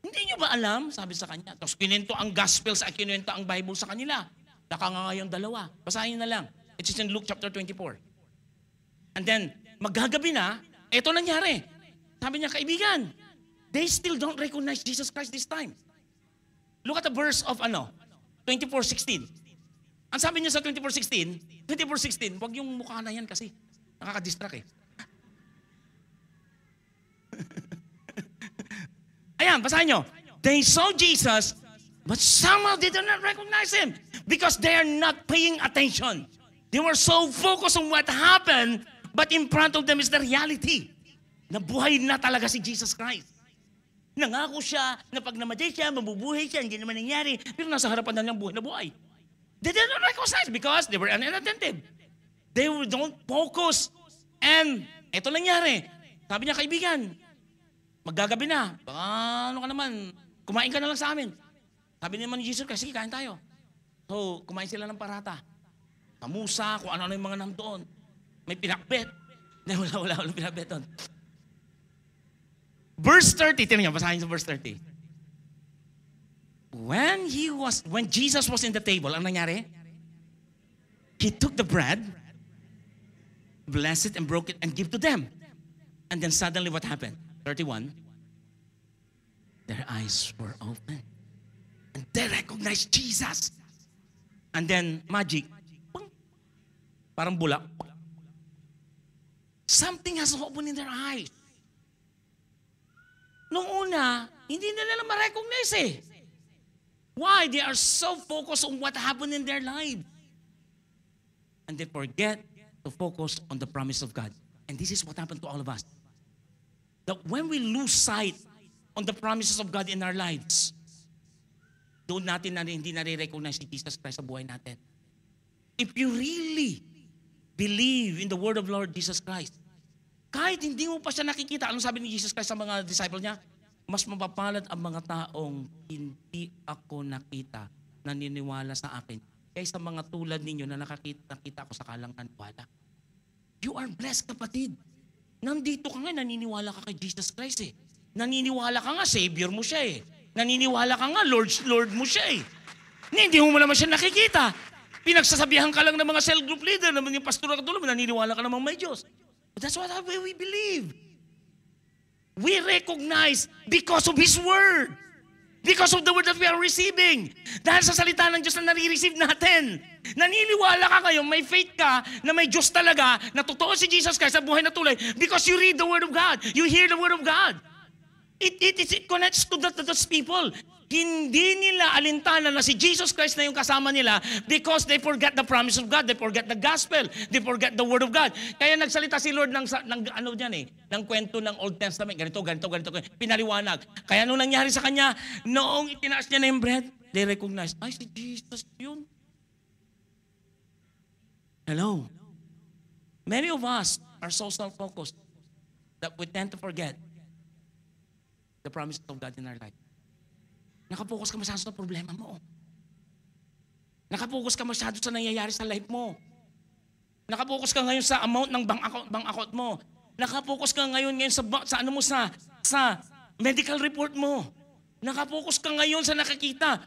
Hindi niyo ba alam? Sabi sa kanya. Tapos kinento ang Gospels at kinento ang Bible sa kanila. Nakangangayong dalawa. Basahin na lang. It is in Luke chapter 24. And then, maggagabi na, eto nangyari. Sabi niya, kaibigan, they still don't recognize Jesus Christ this time. Look at the verse of 24:16. Ang sabi niya sa 24:16, wag yung mukha na yan kasi nakaka-distract eh. Ayan, basahin nyo. They saw Jesus, but somehow they did not recognize Him because they are not paying attention. They were so focused on what happened, but in front of them is the reality. Nabuhay na talaga si Jesus Christ. Nangako siya na pag namatay siya, mabubuhay siya, hindi naman nangyari, pero nasa harapan na niyang buhay na buhay. They did not recognize because they were inattentive. They don't focus. And ito nangyari. Sabi niya, kaibigan, maggagabi na. Baka ano ka naman, kumain ka na lang sa amin. Sabi naman ni Jesus, sige, kain tayo. So, kumain sila ng parata. Kamusa, kung ano-ano yung mga nandoon. May pinakbet. Wala pinakbet doon. Verse 30, tingnan niyo, basahin sa verse 30. When Jesus was in the table, ano nangyari? He took the bread, blessed it and broke it and gave to them. And then suddenly what happened? 31. Their eyes were open. And they recognized Jesus. And then magic. Parang bulak. Something has opened in their eyes. Nung una, hindi nila ma-recognize eh. Why? They are so focused on what happened in their life. And they forget to focus on the promise of God. And this is what happened to all of us. That when we lose sight on the promises of God in our lives, doon natin hindi nare-recognize si Jesus Christ sa buhay natin. If you really believe in the word of Lord Jesus Christ, kahit hindi mo pa siya nakikita, anong sabi ni Jesus Christ sa mga disciple niya? Mas mapapalad ang mga taong hindi ako nakita, naniniwala sa akin, kaysa mga tulad ninyo na nakita ko sa kalangan wala. You are blessed, kapatid. Nandito ka nga, naniniwala ka kay Jesus Christ eh. Naniniwala ka nga, Savior mo siya eh. Naniniwala ka nga, Lord mo siya eh. Hindi mo naman siya nakikita. Pinagsasabihan ka lang ng mga cell group leader, naman yung pastor na katulad, naniniwala ka namang may Diyos. But that's what we believe. We recognize because of His Word. Because of the Word that we are receiving. Dahil sa salita ng Diyos na nare-receive natin. Naniniwala ka ngayon, may faith ka na may Diyos talaga, na totoo si Jesus Christ sa buhay na tulay because you read the Word of God. You hear the Word of God. It connects to those people. Hindi nila alintana na si Jesus Christ na yung kasama nila because they forget the promise of God, they forget the gospel, they forget the word of God. Kaya nagsalita si Lord ng kwento ng Old Testament, ganito, pinaliwanag. Kaya nung nangyari sa kanya, noong itinaas niya na yung bread, they recognize, ay, si Jesus yun. Hello. Many of us are so self-focused that we tend to forget the promises of God in our life. Nakapokus ka masyado sa problema mo. Nakapokus ka masyado sa nangyayari sa life mo. Nakapokus ka ngayon sa amount ng bank account mo. Nakapokus ka ngayon sa medical report mo. Nakapokus ka ngayon sa nakakita.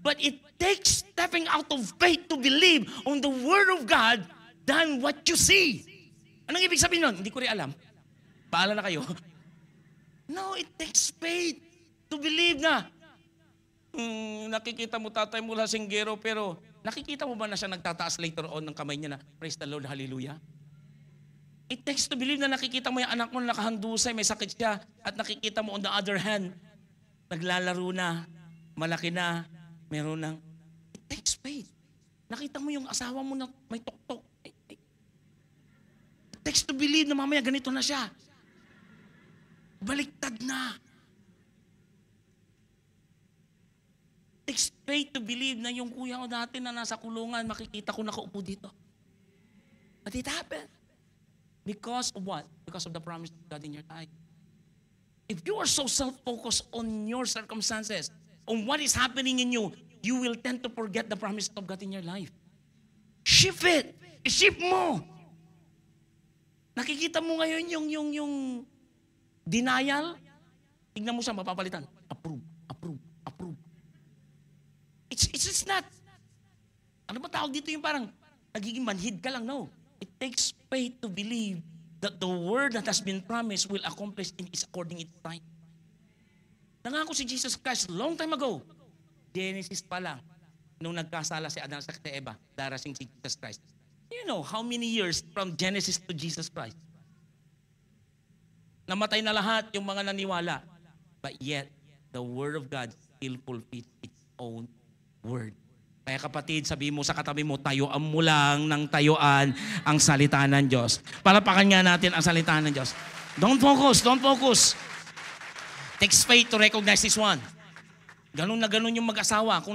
But it takes stepping out of faith to believe on the Word of God than what you see. Anong ibig sabihin nun? Hindi ko rin alam. Paala na kayo. No, it takes faith to believe na nakikita mo tatay mo lasinggero, pero nakikita mo ba na siya nagtataas later on ng kamay niya na, praise the Lord, hallelujah? It takes to believe na nakikita mo yung anak mo na nakahandusay, may sakit siya, at nakikita mo on the other hand, naglalaro na, malaki na, meron ng, it takes faith. Nakita mo yung asawa mo na may tuktok. It takes to believe na mamaya ganito na siya. Baliktad na. It takes faith to believe na yung kuya ko dati na nasa kulungan, makikita ko nakaupo dito. But it happened. Because of what? Because of the promise of God in your life. If you are so self-focused on your circumstances, on what is happening in you, you will tend to forget the promise of God in your life. Shift it. Shift mo. Nakikita mo ngayon yung denial. Tignan mo siya, mapapalitan. Approve, approve, approve. It's not. Ano ba tawag dito yung parang nagiging manhid ka lang? No. It takes faith to believe that the word that has been promised will accomplish in its according its time. Nangako si Jesus Christ long time ago. Genesis pa lang, nung nagkasala si Adan sa Eva, darasing si Jesus Christ. You know how many years from Genesis to Jesus Christ? Namatay na lahat yung mga naniwala. But yet, the Word of God still fulfills its own word. Kaya kapatid, sabi mo sa katabi mo, tayuan mo lang ng tayuan ang salita ng Diyos. Palapakan nga natin ang salita ng Diyos. Don't focus, don't focus. Takes faith to recognize this one. Ganun na ganun yung mag-asawa. Kung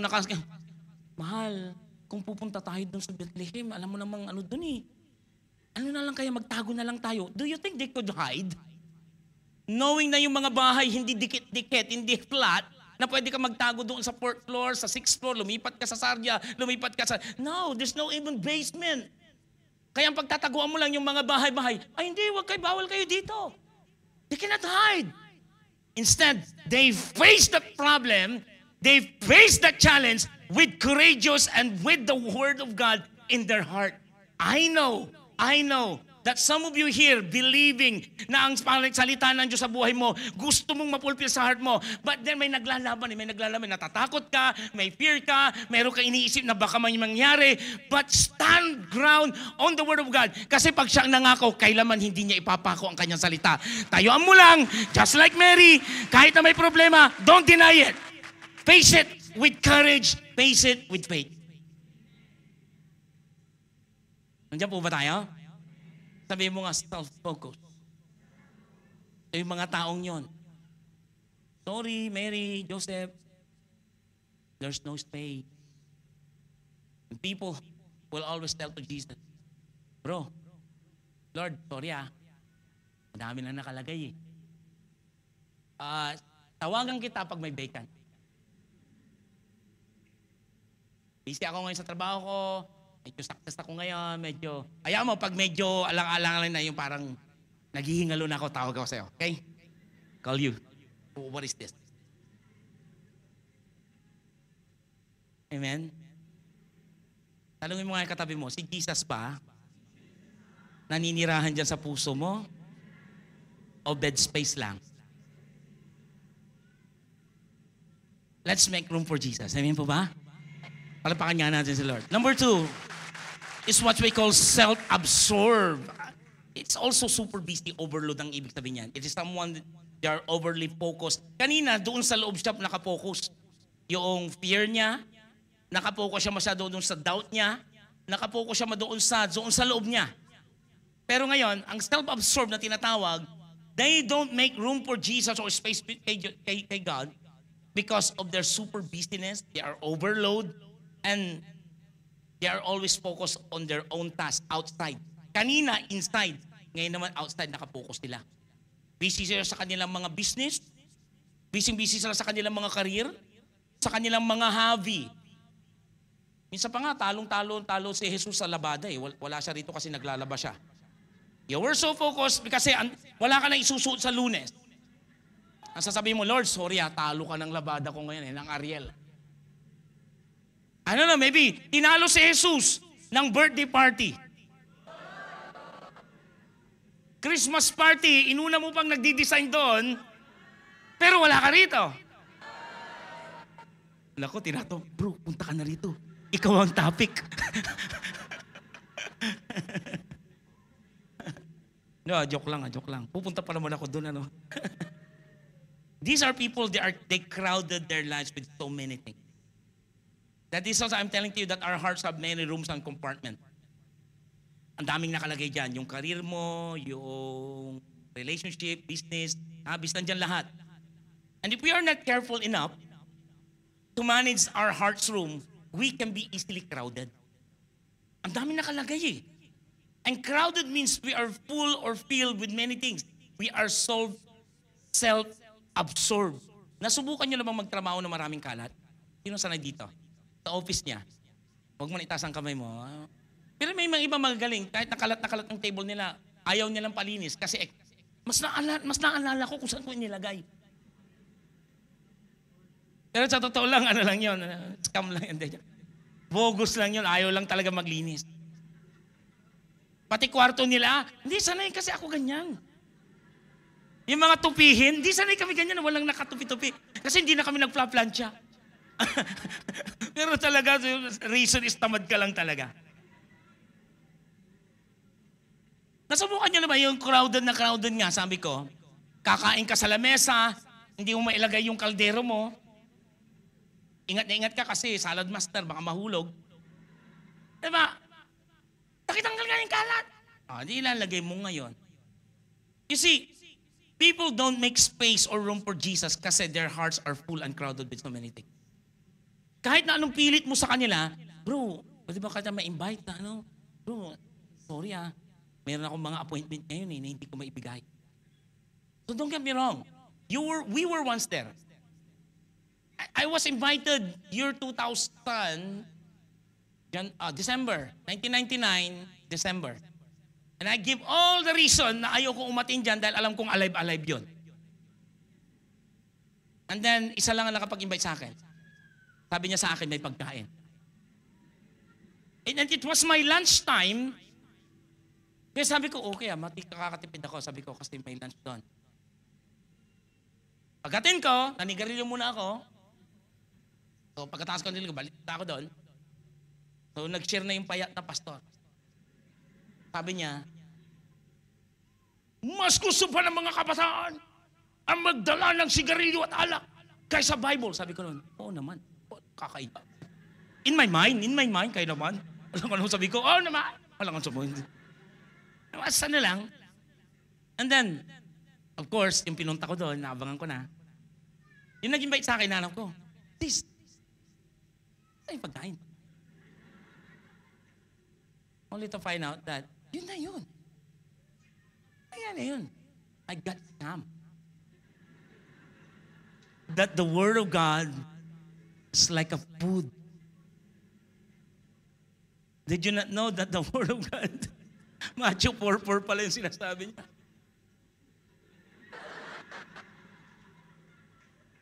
mahal, kung pupunta tayo doon sa Bethlehem, alam mo namang ano doon eh. Ano na lang kaya, magtago na lang tayo. Do you think they could hide? Knowing na yung mga bahay hindi dikit-dikit, hindi flat, na pwede ka magtago doon sa 4th floor, sa 6th floor, lumipat ka sa Sardia, lumipat ka sa... No, there's no even basement. Kaya ang pagtataguan mo lang yung mga bahay-bahay, ay hindi, bawal kayo dito. They cannot hide. Instead, they face the problem, they face the challenge with courageous and with the Word of God in their heart. I know that some of you here believing na ang salita ng Diyos sa buhay mo, gusto mong mapulpil sa heart mo, but then may naglalaban, natatakot ka, may fear ka, meron ka iniisip na baka may mangyari, but stand ground on the Word of God. Kasi pag siyang nangako, kailaman hindi niya ipapako ang kanyang salita. Tayuan mo lang, just like Mary, kahit na may problema, don't deny it. Face it with courage, face it with faith. Nandiyan po ba tayo? Sabi mo nga, self-focus. So yung mga taong yon. Sorry, Mary, Joseph, there's no space. And people will always tell to Jesus, bro, Lord, sorry madami na nakalagay tawagan kita pag may vacant. Busy ako ngayon sa trabaho ko, medyo success ako ngayon, ayaw mo, pag medyo alang-alang na yung parang naghihingalo na ako, tawag ako sa'yo. Okay? Call you. What is this? Amen? Talungin mo nga yung katabi mo, si Jesus ba naninirahan dyan sa puso mo? O bed space lang? Let's make room for Jesus. Amen po ba? Palapakan nga natin si Lord. Number 2 is what we call self-absorbed. It's also super busy overload ang ibig sabihin niyan. It is someone that they are overly focused. Kanina, doon sa loob siya nakapokus. Yung fear niya, nakapokus siya masyado doon sa doubt niya, nakapokus siya doon sa loob niya. Pero ngayon, ang self-absorbed na tinatawag, they don't make room for Jesus or space kay God because of their super busyness. They are overload. And they are always focused on their own task outside. Kanina, inside. Ngayon naman, outside, nakapokus sila. Busy sila sa kanilang mga business. Busy sila sa kanilang mga career. Sa kanilang mga hobby. Minsan pa nga, talo si Jesus sa labada eh. Wala siya rito kasi naglalaba siya. You were so focused kasi wala ka na isusuot sa Lunes. Ang sasabihin mo, Lord, sorry talo ka ng labada ko ngayon ng Ariel. Ano na, maybe, tinalo si Jesus ng birthday party. Christmas party, inuna mo pang nagdi-design doon, pero wala ka rito. Lako, tinato, bro, punta ka na rito. Ikaw ang topic. No, joke lang. Pupunta pa naman ako doon, ano. These are people, they crowded their lives with so many things. That is also, I'm telling to you that our hearts have many rooms and compartments. Ang daming nakalagay dyan. Yung career mo, yung relationship, business, habis nandyan lahat. And if we are not careful enough to manage our heart's room, we can be easily crowded. Ang daming nakalagay eh. And crowded means we are full or filled with many things. We are so self-absorbed. Nasubukan nyo na bang magtrabaho na maraming kalat? Sino sanay dito? Sa office niya. Huwag mo na itaas ang kamay mo. Pero may mga iba magagaling, kahit nakalat ang table nila, ayaw nilang palinis kasi mas naalala ko kung saan ko inilagay. Pero sa totoo lang, ano lang yun, scam lang yun. Bogus lang yun, ayaw lang talaga maglinis. Pati kwarto nila, hindi sanay kasi ako ganyan. Yung mga tupihin, hindi sanay kami ganyan, walang nakatupi-tupi. Kasi hindi na kami nagpla-plancha. Pero talaga, reason is tamad ka lang talaga. Nasubukan nyo na ba yung crowded nga, sabi ko, kakain ka sa lamesa, hindi mo mailagay yung kaldero mo, ingat na ingat ka kasi salad master, baka mahulog. Diba? Nakitanggal nga yung kalat. Di ilalagay mo ngayon. You see, people don't make space or room for Jesus kasi their hearts are full and crowded with so many things. Kahit na anong pilit mo sa kanila, bro, pwede ba ka ma-invite na ano? Bro, sorry meron akong mga appointment ngayon na hindi ko maibigay. So don't get me wrong. We were once there. I was invited year 2000, December, 1999, December. And I give all the reason na ayaw kong umatin dyan dahil alam kong alive-alive yun. And then, isa lang ang nakapag-invite sa akin. Sabi niya sa akin, may pagkain. And it was my lunchtime. Kaya sabi ko, okay kakatipid ako. Sabi ko, kasi may lunch doon. Pagdating ko, nanigarilyo muna ako. So pagkatapos ko nila, balik ako doon. So nag-share na yung payat na pastor. Sabi niya, mas gusto pa ng mga kabataan ang magdala ng sigarilyo at alak kaysa Bible. Sabi ko noon, oo naman, kakaiba. In my mind, kayo naman. Alam ko sabi ko, oo naman. Alam ko sabi ko, asa na lang. And then, of course, yung pinunta ko doon, naabangan ko na. Yung nag-invite sa akin, nanap ko, please, saan yung pagkain? Only to find out that, yun na yun. Ayan na yun. I got scammed. That the Word of God is like a food. Did you not know that the Word of God, Matthew 4:4 pala yung sinasabi niya?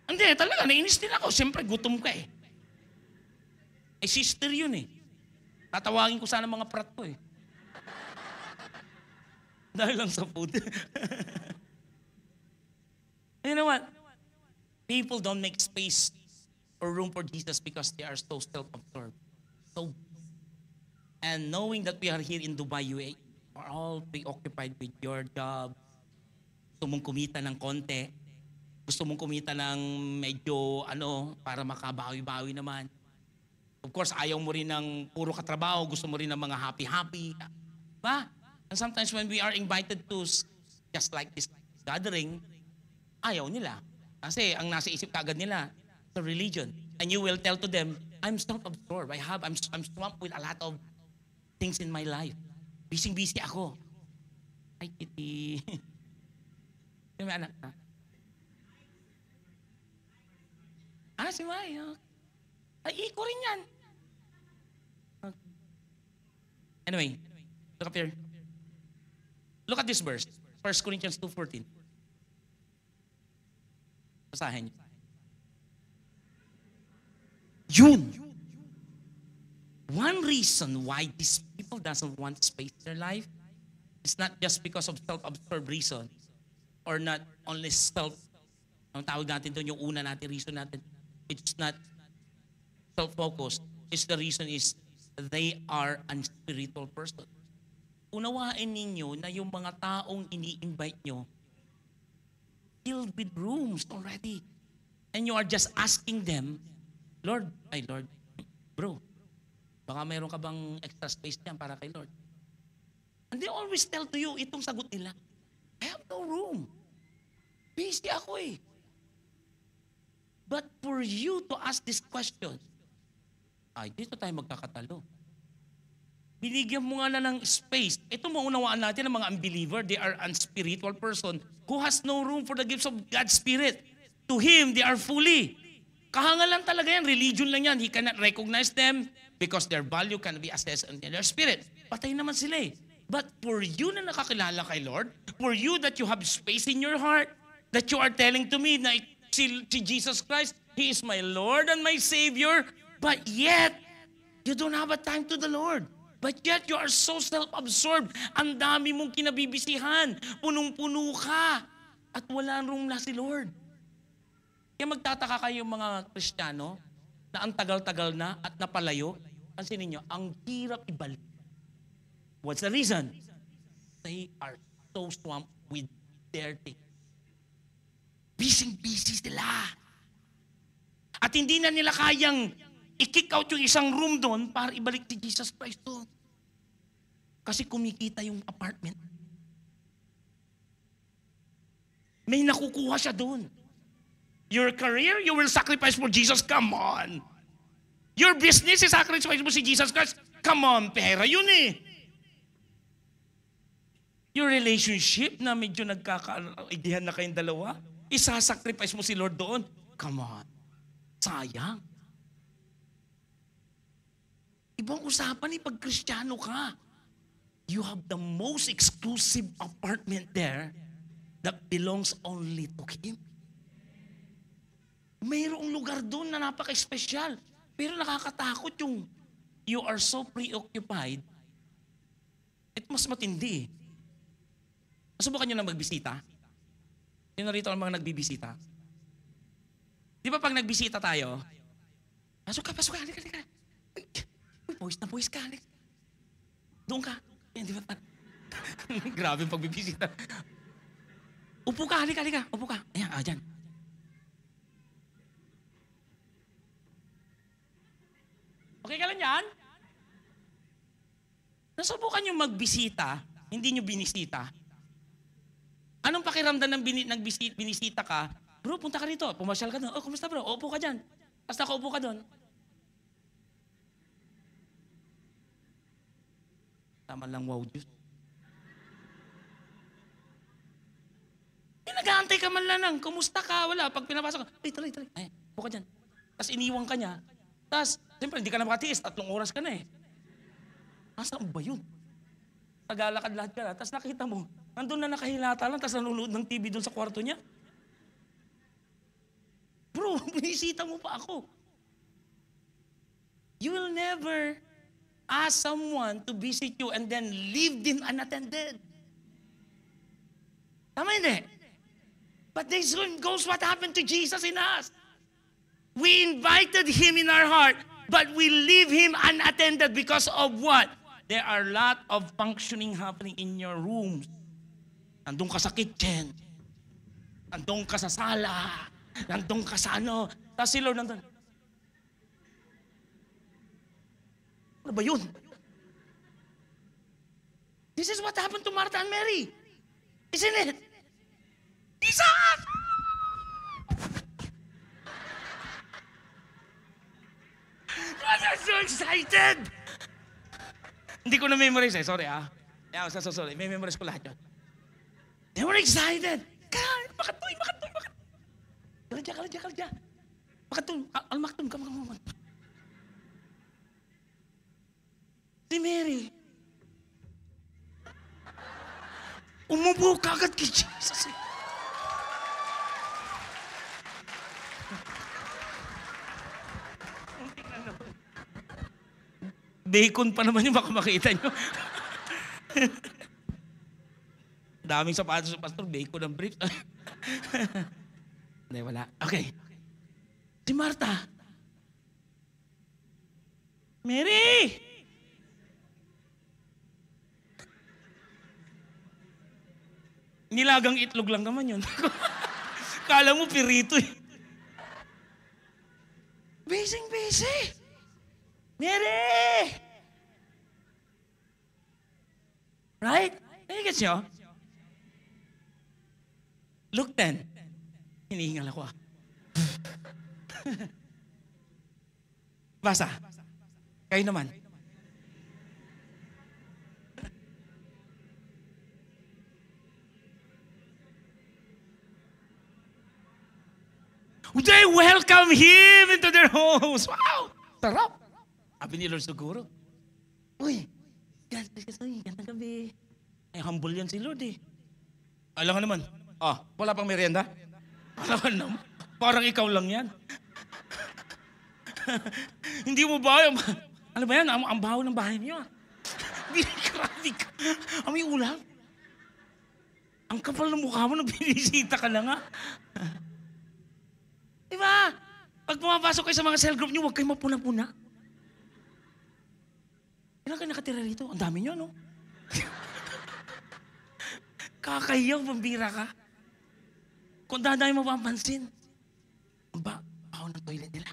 Hindi, talaga, nainis din ako. Siyempre, gutom ka eh. Sister yun eh. Tatawagin ko sana mga frat ko eh. Dahil lang sa food. You know what? People don't make space or room for Jesus because they are so self-absorbed. And knowing that we are here in Dubai, UAE, are all preoccupied with your job. Gusto mong kumita ng konti. Gusto mong kumita ng medyo para makabawi-bawi naman. Of course, ayaw mo rin ng puro katrabaho. Gusto mo rin ng mga happy-happy. Ba? And sometimes when we are invited to just like this gathering, ayaw nila. Kasi ang nasa isip kagad nila, the religion. And you will tell to them, I'm self-absorbed. I'm swamped with a lot of things in my life. Busy ako. Ay, Kitty. May anak ka? Si May. Ay, iko rin yan. Anyway, look up here. Look at this verse. 1 Corinthians 2:14. Basahin niyo. Yun. One reason why these people doesn't want space in their life is not just because of self-absorbed reason or not only ang tawag natin doon, yung una natin, reason natin, it's not self-focused. The reason is they are unspiritual person. Unawain ninyo na yung mga taong ini-invite nyo filled with rooms already. And you are just asking them, Lord, bro, baka mayroon ka bang extra space niyan para kay Lord? And they always tell to you, itong sagot nila, I have no room. Busy ako eh. But for you to ask this question, ay, dito tayo magkakatalo. Binigyan mo nga na ng space. Ito maunawaan natin ng mga unbeliever, they are unspiritual person who has no room for the gifts of God's Spirit. To Him, they are fully. Kahangalan talaga yan, religion lang yan. He cannot recognize them because their value can be assessed in their spirit. Patay naman sila eh. But for you na nakakilala kay Lord, for you that you have space in your heart, that you are telling to me na si Jesus Christ, He is my Lord and my Savior, but yet, you don't have a time to the Lord. But yet, you are so self-absorbed. Ang dami mong kinabibisihan. Punong-puno ka. At wala room na si Lord. Kaya magtataka kayo mga Kristiyano na ang tagal-tagal na at napalayo. Pansin ninyo, ang hirap ibalik. What's the reason? They are so swamped with their things. Busy sila. At hindi na nila kayang i-kick out yung isang room doon para ibalik si Jesus Christ doon. Kasi kumikita yung apartment. May nakukuha siya doon. Your career, you will sacrifice for Jesus? Come on. Your business, sacrifice mo si Jesus Christ? Come on, pera yun eh. Your relationship na medyo nagkaka-idehan na kayong dalawa, isasacrifice mo si Lord doon? Come on. Sayang. Ibang usapan pag Kristiyano ka. You have the most exclusive apartment there that belongs only to Him. Mayroong lugar doon na napaka-espesyal. Pero nakakatakot yung you are so preoccupied. It mas matindi. Nasubukan nyo na magbisita? Sino rito ang mga nagbibisita? Di ba pag nagbisita tayo, pasok ka, halika. Uy, pawis ka, halika. Doon ka. Yan, di ba? Grabe yung pagbibisita. Upo ka, halika. Upo ka. Ayan, dyan. Okay ka lang yan? Nasubukan yung magbisita, hindi nyo binisita. Anong pakiramdam ng binisita ka? Bro, punta ka rito. Pumasyal ka doon. Oh, kumusta bro? Upo ka dyan. Tapos nakaupo ka doon. Tama lang, wow, Diyos. Nag-aantay ka man lang ng, kumusta ka? Wala. Pag pinapasok ka, tuloy. Ay, upo ka dyan. Tapos iniwan ka niya. Tapos, siyempre, hindi ka na makatiis. 3 oras ka na eh. Nasaan ba yun? Tagalakad-lakad ka na. Tapos nakita mo, nandun na nakahilata lang, tapos nanonood ng TV doon sa kwarto niya. Bro, binisita mo pa ako. You will never ask someone to visit you and then leave them unattended. Tama hindi? But this goes what happened to Jesus in us. We invited Him in our heart, but we leave Him unattended because of what? There are a lot of functioning happening in your rooms. Nandun ka sa kitchen. Nandun ka sa sala. Nandun ka sa ano. Tapos si Lord nandun. Ano ba yun? This is what happened to Martha and Mary. Isn't it? Jesus! I'm so excited! Hindi ko na-memorize eh. Sorry ah. Yeah, so sorry. May memorize ko lahat yun. They were excited. Makatoy. Kalja. Makatoy. Come. Si Mary. Umupo kagad kay Jesus eh. Bacon pa naman yung baka makita nyo. Daming sapatos sa pastor, bacon ang briefs. Hindi, wala. Okay. Si Martha. Mary! Nilagang itlog lang naman yun. Kala mo pirito eh. Busy. Mary! Right? Nagigets nyo? Luke 10. Hinihingal ako ah. Basa. Kayo naman. They welcome him into their homes. Wow! Sarap. Sabi ni Lord siguro, uy, ganda gabi. Ay, humble yan si Lord eh. Alam ka naman, wala pang merienda? Alam ka naman, parang ikaw lang yan. Hindi mo ba, ano ba yan, ang baho ng bahay niyo. Grabe ka. May ulam. Ang kapal ng mukha mo nung binisita ka na nga. Diba? Pag pumapasok kayo sa mga cell group niyo, huwag kayo mapuna-puna. Ilan kayo nakatira rito? Ang dami niyo, no? Kakayaw, pambira ka. Kung dadayo mo mapapansin, baho ng toilet nila.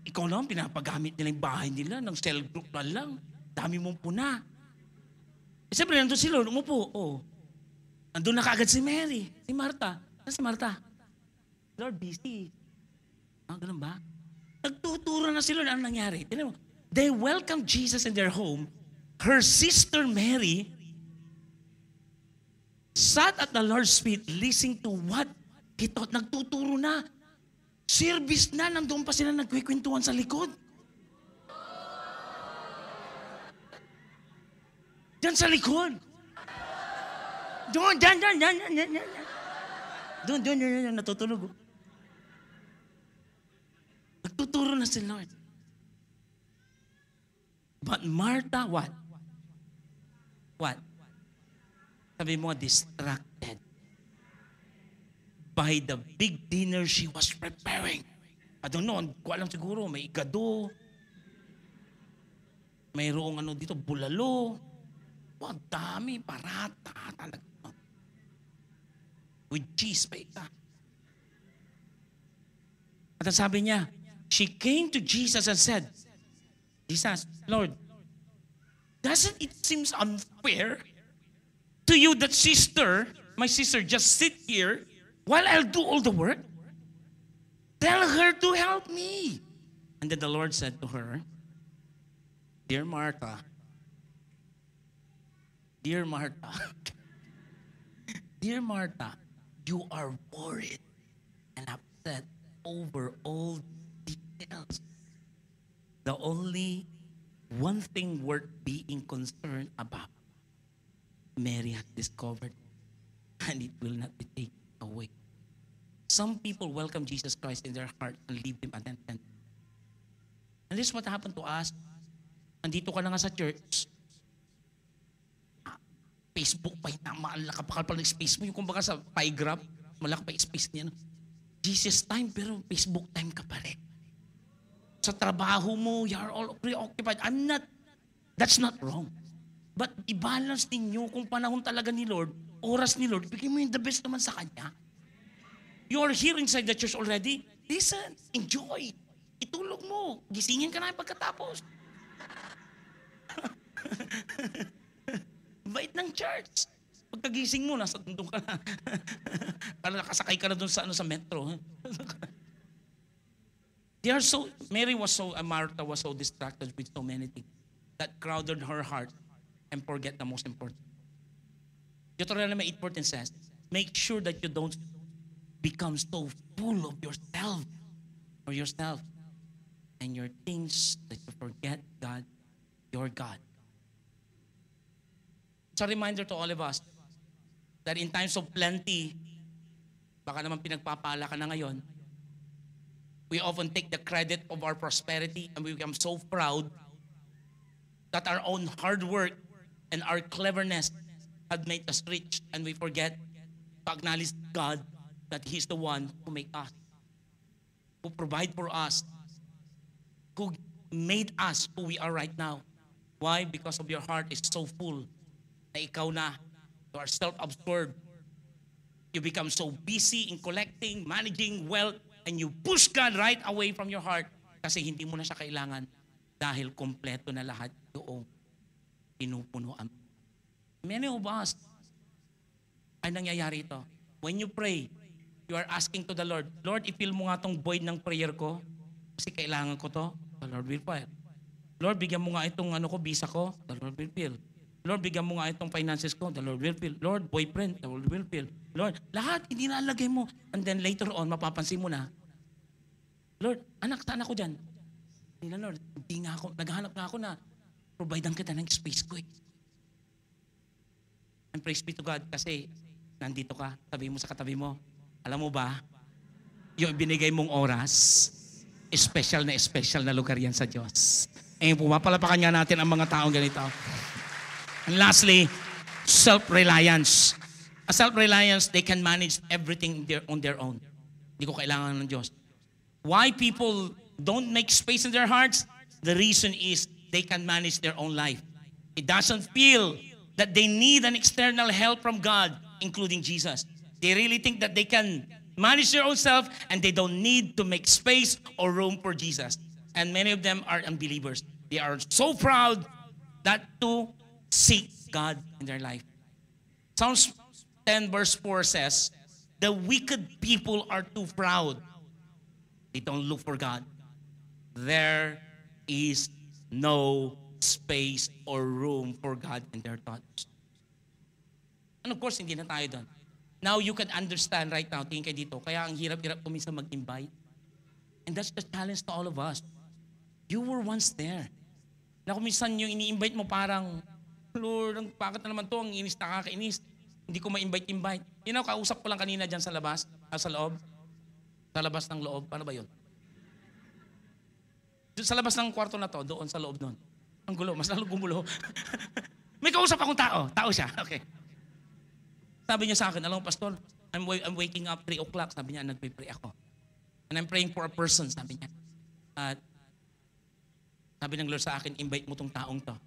Ikaw lang, pinapagamit nila yung bahay nila ng cell group na lang. Dami mong puna. Siyempre, nandun si Lord, umupo. Nandun na kaagad si Mary, si Martha. Si Martha? Lord, busy. Ganun ba? Nagtuturo na si Lord. Ano nangyari? Tignan mo. They welcomed Jesus in their home. Her sister Mary sat at the Lord's feet listening to what he taught. Nagtuturo na. Service na. Nandoon pa sila nagkwikwentuhan sa likod. Diyan sa likod. Doon, Doon, natutulog. Nagtuturo na si Lord. But Martha, what? What? Sabi mo, distracted by the big dinner she was preparing. I don't know, ko alam siguro, may igado, mayroong dito, bulalo. Ang dami, parata, talaga. With cheese pa ita. At sabi niya, she came to Jesus and said, Jesus, Lord, doesn't it seem unfair to you that my sister just sit here while I'll do all the work? Tell her to help me. And then the Lord said to her, Dear Martha, Dear Martha, you are worried and upset over all details. The only one thing worth being concerned about, Mary has discovered, and it will not be taken away. Some people welcome Jesus Christ in their heart and leave him unattended. And this is what happened to us. Nandito ka na nga sa church, Facebook pa, malakapakal pa ng space mo. Yung kumbaga sa pie graph, malaki pa yung space niya. Jesus time, pero Facebook time ka pa rin. Sa trabaho mo, you're all preoccupied. That's not wrong. But i-balance ninyo kung panahon talaga ni Lord, oras ni Lord, bigyan mo yung the best naman sa Kanya. You're here inside the church already. Listen, enjoy. Itulog mo. Gisingin ka na yung pagkatapos. Bait ng church. Pagkagising mo, nasa tundong ka na. Para nakasakay ka na doon sa metro. Martha was so distracted with so many things that crowded her heart and forget the most important. Deuteronomy 8:14 says, make sure that you don't become so full of yourself and your things that you forget God, your God. It's a reminder to all of us that in times of plenty, baka naman pinagpapala ka na ngayon, We often take the credit of our prosperity and we become so proud that our own hard work and our cleverness have made us rich, and we forget to acknowledge God that He's the one who made us, who provide for us, who made us who we are right now. Why? Because of your heart is so full na ikaw na, you are self-absorbed. You become so busy in collecting, managing wealth, and you push God right away from your heart kasi hindi mo na siya kailangan dahil kompleto na lahat doong pinupunuan. Many of us ay nangyayari ito. When you pray, you are asking to the Lord, Lord, i-fill mo nga tong void ng prayer ko kasi kailangan ko to. The Lord will fill. Lord, bigyan mo nga itong visa ko. The Lord will fill. Lord, bigyan mo nga itong finances ko. The Lord will fill. Lord, boyfriend. The Lord will fill. Lord, lahat, hindi nalagay mo. And then later on, mapapansin mo na, Lord, anak, saan ako dyan? Hindi na, Lord. Hindi nga ako. Naghahanap nga ako na providean kita ng space ko eh. And praise be to God kasi nandito ka. Sabi mo sa katabi mo, alam mo ba, yung binigay mong oras, special na lugar yan sa Diyos. Eh, pumapalapakan nga natin ang mga taong ganito. And lastly, self-reliance. A self-reliance, they can manage everything on their own. Hindi ko kailangan ng Diyos. Why people don't make space in their hearts? The reason is they can manage their own life. It doesn't feel that they need an external help from God, including Jesus. They really think that they can manage their own self and they don't need to make space or room for Jesus. And many of them are unbelievers. They are so proud that to seek God in their life. Psalms 10 verse 4 says, the wicked people are too proud. They don't look for God. There is no space or room for God in their thoughts. And of course, hindi na tayo doon. Now you can understand right now, tingin kayo dito, kaya ang hirap-hirap ko minsan mag-invite. And that's the challenge to all of us. You were once there. Na kung minsan yung ini-invite mo parang, Lord, bakit na naman to? Ang inis, nakakainis. Hindi ko ma-invite. You know, kausap ko lang kanina dyan sa labas, sa loob. Sa labas ng loob. Paano ba yun? Sa labas ng kwarto na to, doon sa loob nun. Ang gulo, mas lalo gumulo. May kausap akong tao. Tao siya. Okay. Sabi niya sa akin, alam mo, Pastor, I'm waking up 3 o'clock. Sabi niya, nagpipray ako. And I'm praying for a person, sabi niya. At sabi ng Lord sa akin, invite mo tong taong to.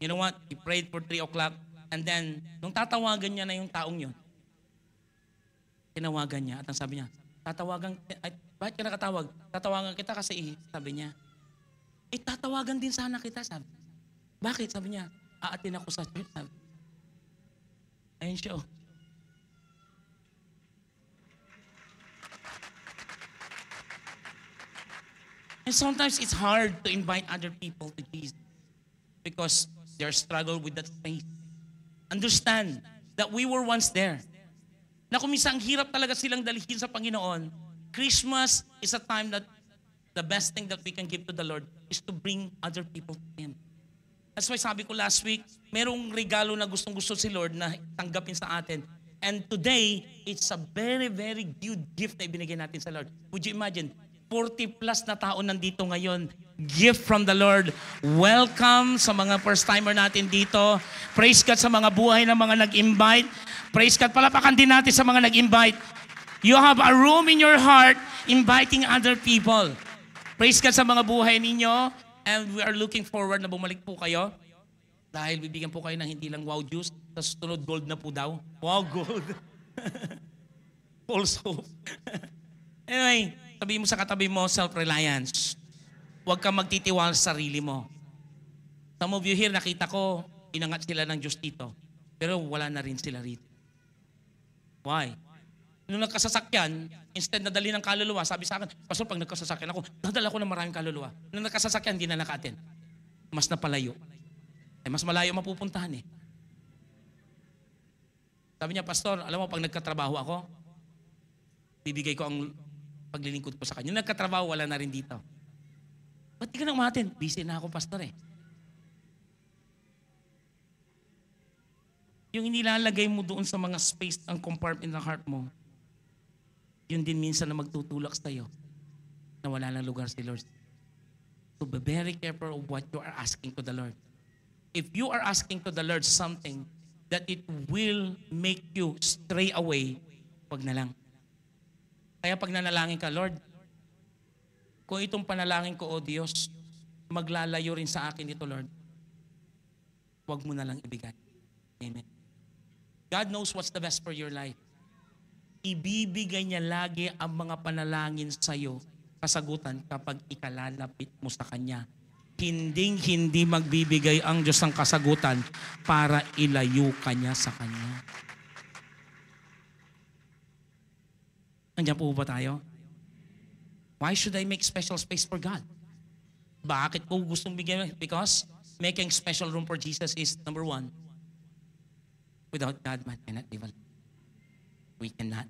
You know what? He prayed for 3 o'clock. And then, nung tatawagan niya na yung taong yun, tinawagan niya. At ang sabi niya, bakit ka nakatawag? Tatawagan kita kasi, sabi niya, tatawagan din sana kita, sabi. Bakit? Sabi niya, aatin ako sa church, sabi. Ayun siya, oh. And sometimes it's hard to invite other people to Jesus because they're struggle with that faith. Understand that we were once there. Na kung minsan hirap talaga silang dalhin sa Panginoon, Christmas is a time that the best thing that we can give to the Lord is to bring other people to Him. That's why sabi ko last week, merong regalo na gustong-gusto si Lord na tanggapin sa atin. And today, it's a very, very good gift na ibinigay natin sa Lord. Would you imagine? 40 plus na tao nandito ngayon. Gift from the Lord. Welcome sa mga first-timer natin dito. Praise God sa mga buhay ng mga nag-invite. Praise God, palapakan din natin sa mga nag-invite. You have a room in your heart inviting other people. Praise God sa mga buhay ninyo. And we are looking forward na bumalik po kayo. Dahil bibigyan po kayo ng hindi lang wow juice, tapos tunod gold na po daw. Wow, gold. False hope. Anyway, sabihin mo sa katabi mo, self-reliance. Huwag kang magtitiwala sa sarili mo. Some of you here, nakita ko, inangat sila ng Diyos dito. Pero wala na rin sila rito. Why? Nung nagkasasakyan, instead na dali ng kaluluwa, sabi sa akin, Pastor, pag nagkasasakyan ako, dadala ko ng maraming kaluluwa. Nung nagkasasakyan, hindi na naka-attend. Mas napalayo. Mas malayo mapupuntahan eh. Sabi niya, Pastor, alam mo, pag nagkatrabaho ako, bibigay ko ang paglilingkod ko sa kanya. Yung nagkatrabaho, wala na rin dito. Ba't di ka nang umatin? Busy na ako, Pastor eh. Yung inilalagay mo doon sa mga space, ang compartment ng heart mo, yun din minsan na magtutulak sa'yo na wala ng lugar si Lord. So be very careful of what you are asking to the Lord. If you are asking to the Lord something that it will make you stray away, wag na lang. Kaya pag nanalangin ka, Lord, kung itong panalangin ko, O Diyos, maglalayo rin sa akin ito, Lord, wag mo na lang ibigay. Amen. God knows what's the best for your life. Ibibigay niya lagi ang mga panalangin sa'yo, kasagutan kapag ikalalapit mo sa Kanya. Hindi magbibigay ang Diyos ng kasagutan para ilayo ka niya sa Kanya. Nandiyan po ba tayo? Why should I make special space for God? Bakit ko gustong bigyan? Because making special room for Jesus is, number one, without God, man cannot live alone. We cannot.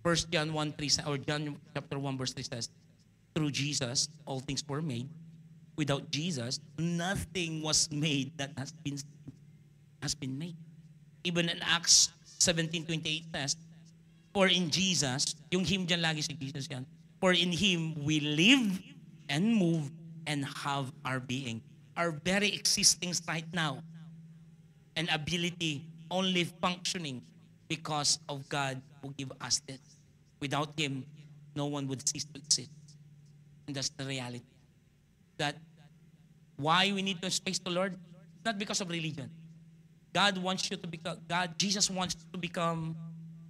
1 John 1:3 or John chapter 1 verse 3 says, through Jesus, all things were made. Without Jesus, nothing was made that has been made. Even in Acts 17:28 says, for in Jesus, yung him dyan lagi si Jesus yan, for in Him we live and move and have our being. Our very existence right now and ability only functioning because of God who give us this. Without Him, no one would cease to exist. And that's the reality. That why we need to space the Lord? Not because of religion. God wants you to become, Jesus wants to become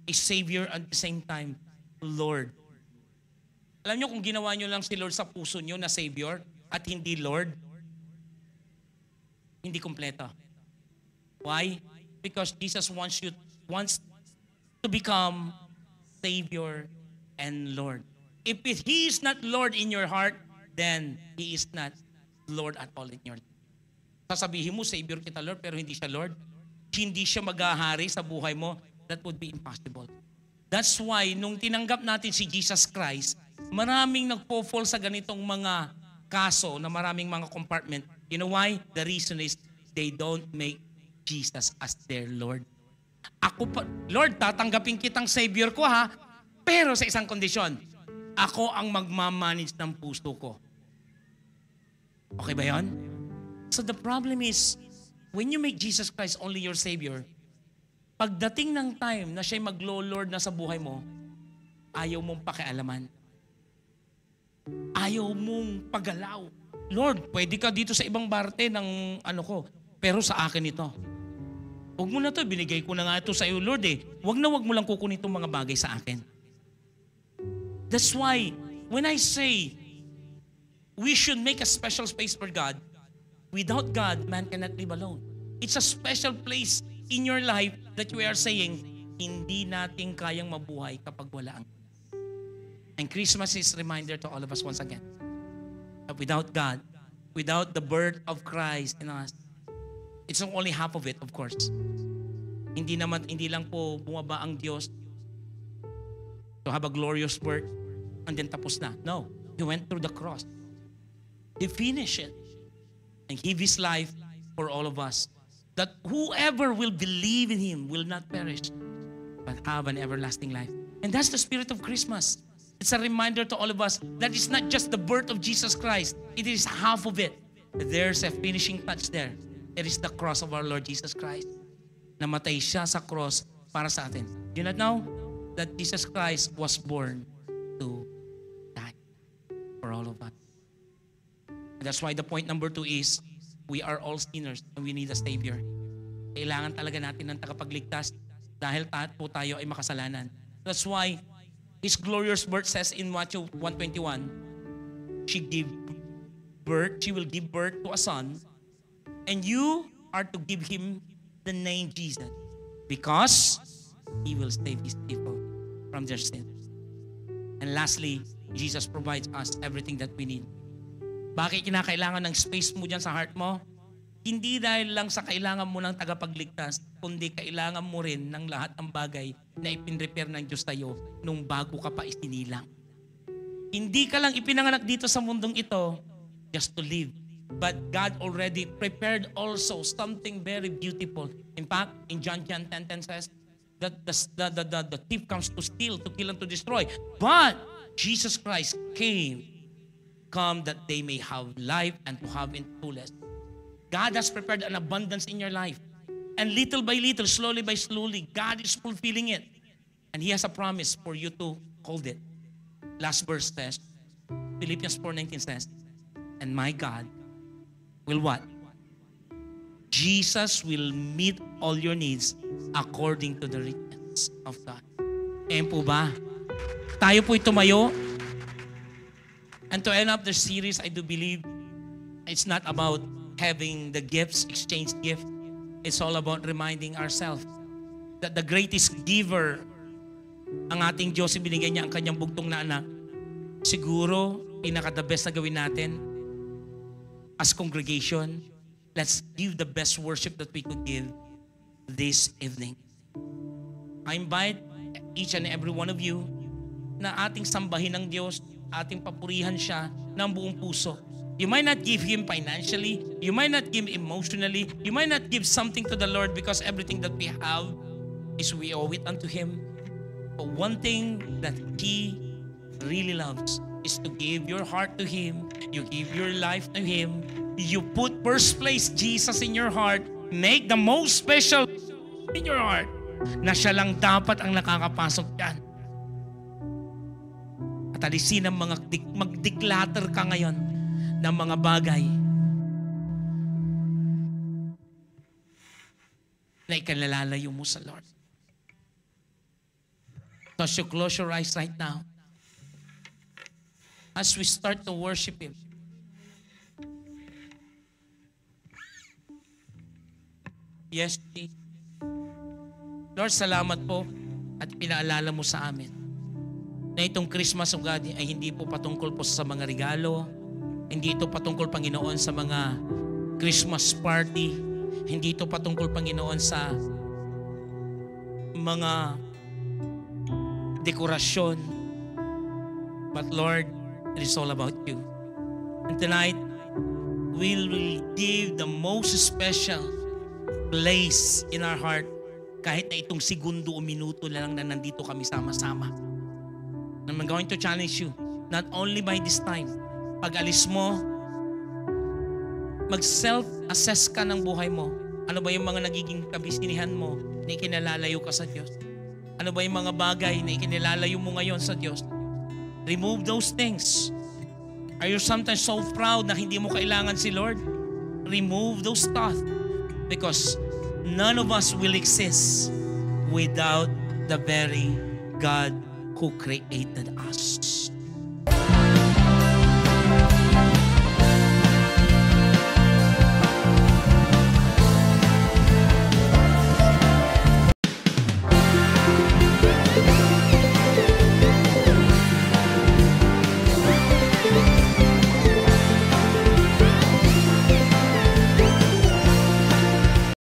a Savior at the same time, Lord. Alam nyo kung ginawa nyo lang si Lord sa puso nyo na Savior at hindi Lord, hindi kumpleto. Why? Because Jesus wants to become Savior and Lord. If He is not Lord in your heart, then He is not Lord at all in your life. Sasabihin mo, Savior kita Lord, pero hindi siya Lord. Hindi siya maghahari sa buhay mo. That would be impossible. That's why, nung tinanggap natin si Jesus Christ, maraming nagpo-fall sa ganitong mga kaso na maraming mga compartment. You know why? The reason is they don't make Jesus as their Lord. Ako pa, Lord, tatanggapin kitang Savior ko ha, pero sa isang kondisyon, ako ang magmamanage ng puso ko. Okay ba yan? So the problem is, when you make Jesus Christ only your Savior, pagdating ng time na siya'y maglo-Lord na sa buhay mo, ayaw mong pakialaman. Ayaw mong pagalaw. Lord, pwede ka dito sa ibang parte ng ano ko, pero sa akin ito. Huwag mo na to, binigay ko na nga ito sa iyo, Lord eh. Huwag mo lang kukunin itong mga bagay sa akin. That's why, when I say, we should make a special space for God, without God, man cannot live alone. It's a special place in your life that we are saying, hindi natin kayang mabuhay kapag wala ang. And Christmas is a reminder to all of us once again, that without God, without the birth of Christ in us, it's only half of it, of course. Hindi lang po bumaba ang Diyos to have a glorious birth and then tapos na. No, He went through the cross. He finished it and gave His life for all of us. That whoever will believe in Him will not perish, but have an everlasting life. And that's the spirit of Christmas. It's a reminder to all of us that it's not just the birth of Jesus Christ. It is half of it. There's a finishing touch there. It is the cross of our Lord Jesus Christ. Namatay siya sa cross para sa atin. Do you not know that Jesus Christ was born to die for all of us? And that's why the point number 2 is, we are all sinners and we need a Savior. Kailangan talaga natin ng tagapagligtas dahil po tayo ay makasalanan. That's why His glorious birth says in Matthew 1:21, she will give birth to a son, and you are to give Him the name Jesus, because He will save His people from their sins. And lastly, Jesus provides us everything that we need. Bakit kinakailangan ng space mo dyan sa heart mo? Hindi dahil lang sa kailangan mo ng tagapagligtas, kundi kailangan mo rin ng lahat ng bagay na ipinrepare ng Diyos tayo nung bago ka pa isinilang. Hindi ka lang ipinanganak dito sa mundong ito just to live. But God already prepared also something very beautiful. In fact, in John 10:10 says that the thief comes to steal, to kill, and to destroy. But Jesus Christ came come that they may have life and to have it fullest. God has prepared an abundance in your life. And little by little, slowly by slowly, God is fulfilling it. And He has a promise for you to hold it. Last verse says, Philippians 4:19 says, and my God will what? Jesus will meet all your needs according to the riches of God. Ayan po ba? Tayo po'y tumayo. And to end up the series, I do believe it's not about having the gifts, exchange gift. It's all about reminding ourselves that the greatest giver ang ating Diyos, binigay niya ang kanyang bugtong na anak. Siguro, pinaka-the best na gawin natin as congregation, let's give the best worship that we could give this evening. I invite each and every one of you na ating sambahin ng Diyos, ating papurihan siya ng buong puso. You might not give Him financially, you might not give emotionally, you might not give something to the Lord because everything that we have is we owe it unto Him. But one thing that He really loves is to give your heart to Him, you give your life to Him, you put first place Jesus in your heart, make the most special in your heart, na siya lang dapat ang nakakapasok dyan. At alisin ang mga mag-declutter ka ngayon ng mga bagay na ikanalalayo mo sa Lord. So as you close your eyes right now, as we start to worship Him, yes, Jesus. Lord, salamat po at pinaalala mo sa amin na itong Christmas of God ay hindi po patungkol po sa mga regalo, hindi ito patungkol, Panginoon, sa mga Christmas party, hindi ito patungkol, Panginoon, sa mga dekorasyon. But Lord, it is all about you. And tonight, we will give the most special place in our heart kahit na itong segundo o minuto na lang na nandito kami sama-sama. And I'm going to challenge you, not only by this time, pag alis mo, mag-self-assess ka ng buhay mo. Ano ba yung mga nagiging kabisinihan mo na ikinalalayo ka sa Diyos? Ano ba yung mga bagay na ikinalalayo mo ngayon sa Diyos? Remove those things. Are you sometimes so proud na hindi mo kailangan si Lord? Remove those thoughts. Because none of us will exist without the very God who created us.